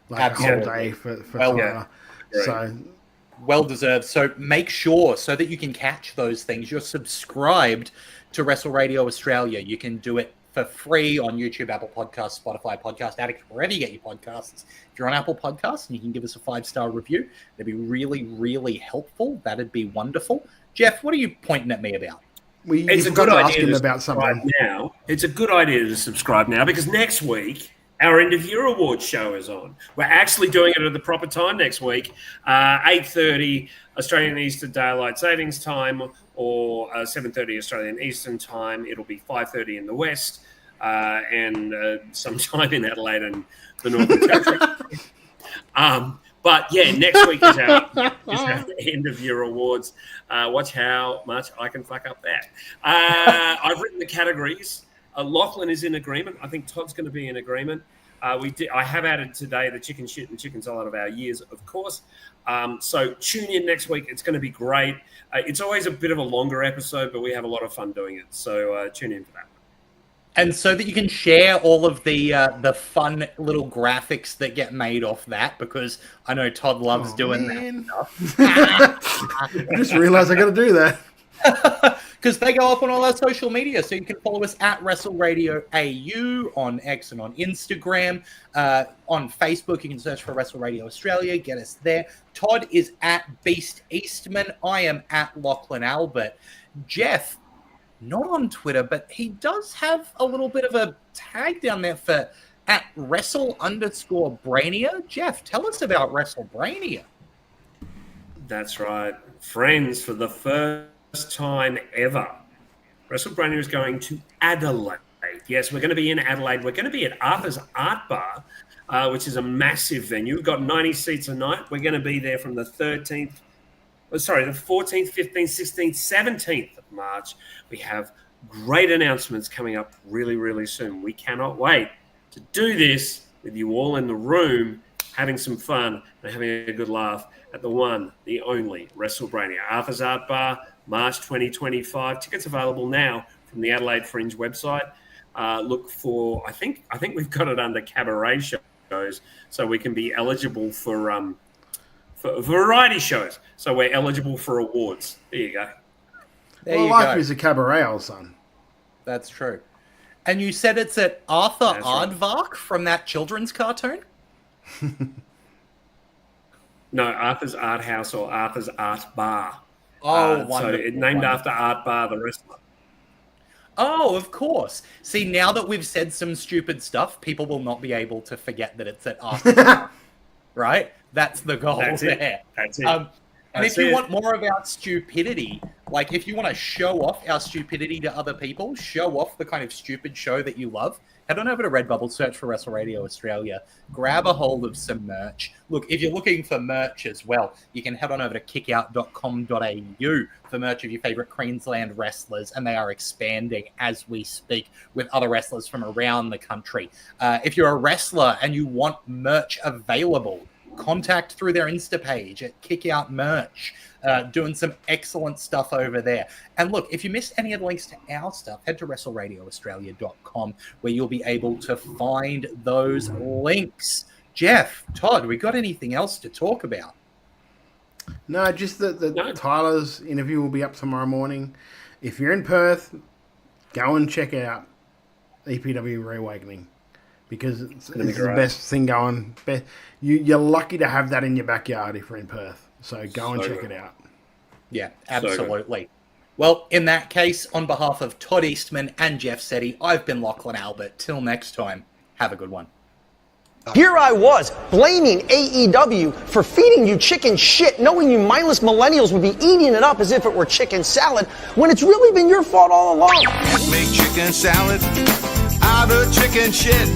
[SPEAKER 15] like a whole day for Tyler.
[SPEAKER 17] Yeah.
[SPEAKER 15] So
[SPEAKER 17] well deserved. So make sure, so that you can catch those things, you're subscribed to Wrestle Radio Australia. You can do it for free on YouTube, Apple Podcasts, Spotify, Podcast Addict, wherever you get your podcasts. If you're on Apple Podcasts and you can give us a 5-star review, that'd be really, really helpful. That'd be wonderful. Jeff, what are you pointing at me about?
[SPEAKER 18] It's a good idea to subscribe now. It's a good idea to subscribe now, because next week our end of year awards show is on. We're actually doing it at the proper time next week, 8:30 Australian Eastern Daylight Savings Time, or 7:30 Australian Eastern Time. It'll be 5:30 in the West, and sometime in Adelaide and the Northern Territory. But yeah, next week is our end of year awards. Watch how much I can fuck up that. I've written the categories. Lachlan is in agreement. I think Todd's going to be in agreement. I have added today the chicken shit and chicken salad of our years, of course. So tune in next week. It's going to be great. It's always a bit of a longer episode, but we have a lot of fun doing it. So tune in for that.
[SPEAKER 17] And so that you can share all of the fun little graphics that get made off that, because I know Todd loves doing that stuff.
[SPEAKER 15] I just realized I got to do that.
[SPEAKER 17] Because they go up on all our social media. So you can follow us at Wrestle Radio AU on X and on Instagram. On Facebook, you can search for Wrestle Radio Australia. Get us there. Todd is at Beast Eastman. I am at Lachlan Albert. Jeff, not on Twitter, but he does have a little bit of a tag down there for at Wrestle_Brainia. Jeff, tell us about WrestleBrainia.
[SPEAKER 18] That's right. Friends, for the first time ever, WrestleBrainia is going to Adelaide. Yes, we're going to be in Adelaide. We're going to be at Arthur's Art Bar, which is a massive venue. We've got 90 seats a night. We're going to be there from the 14th, 15th, 16th, 17th of March. We have great announcements coming up really, really soon. We cannot wait to do this with you all in the room, having some fun and having a good laugh at the one, the only WrestleBrainia. Arthur's Art Bar, March 2025. Tickets available now from the Adelaide Fringe website. Look for, I think we've got it under cabaret shows, so we can be eligible for variety shows. So we're eligible for awards. There you go.
[SPEAKER 15] Life is a cabaret, son.
[SPEAKER 17] That's true. And you said it's at Arthur Aardvark from that children's cartoon?
[SPEAKER 18] No, Arthur's Art House or Arthur's Art Bar.
[SPEAKER 17] Oh,
[SPEAKER 18] so it's named after Art Bar, the wrestler.
[SPEAKER 17] Oh, of course. See, now that we've said some stupid stuff, people will not be able to forget that it's at Arthur. Right? That's the goal there.
[SPEAKER 18] That's it.
[SPEAKER 17] And if you want more of our stupidity, like if you want to show off our stupidity to other people, show off the kind of stupid show that you love, head on over to Redbubble, search for Wrestle Radio Australia, grab a hold of some merch. Look, if you're looking for merch as well, you can head on over to kickout.com.au for merch of your favorite Queensland wrestlers, and they are expanding as we speak with other wrestlers from around the country. If you're a wrestler and you want merch available, contact through their Insta page at Kickout Merch, doing some excellent stuff over there. And look, if you missed any of the links to our stuff, head to WrestleRadioAustralia.com, where you'll be able to find those links. Jeff, Todd, we got anything else to talk about?
[SPEAKER 15] No, just that Tyler's interview will be up tomorrow morning. If you're in Perth, go and check out EPW Reawakening because it's the best thing going. You're lucky to have that in your backyard if you're in Perth. So go and check it out.
[SPEAKER 17] Yeah, absolutely. Well, in that case, on behalf of Todd Eastman and Jeff Setti, I've been Lachlan Albert. Till next time, have a good one.
[SPEAKER 2] Here I was, blaming AEW for feeding you chicken shit, knowing you mindless millennials would be eating it up as if it were chicken salad, when it's really been your fault all along.
[SPEAKER 11] Make chicken salad out of chicken shit.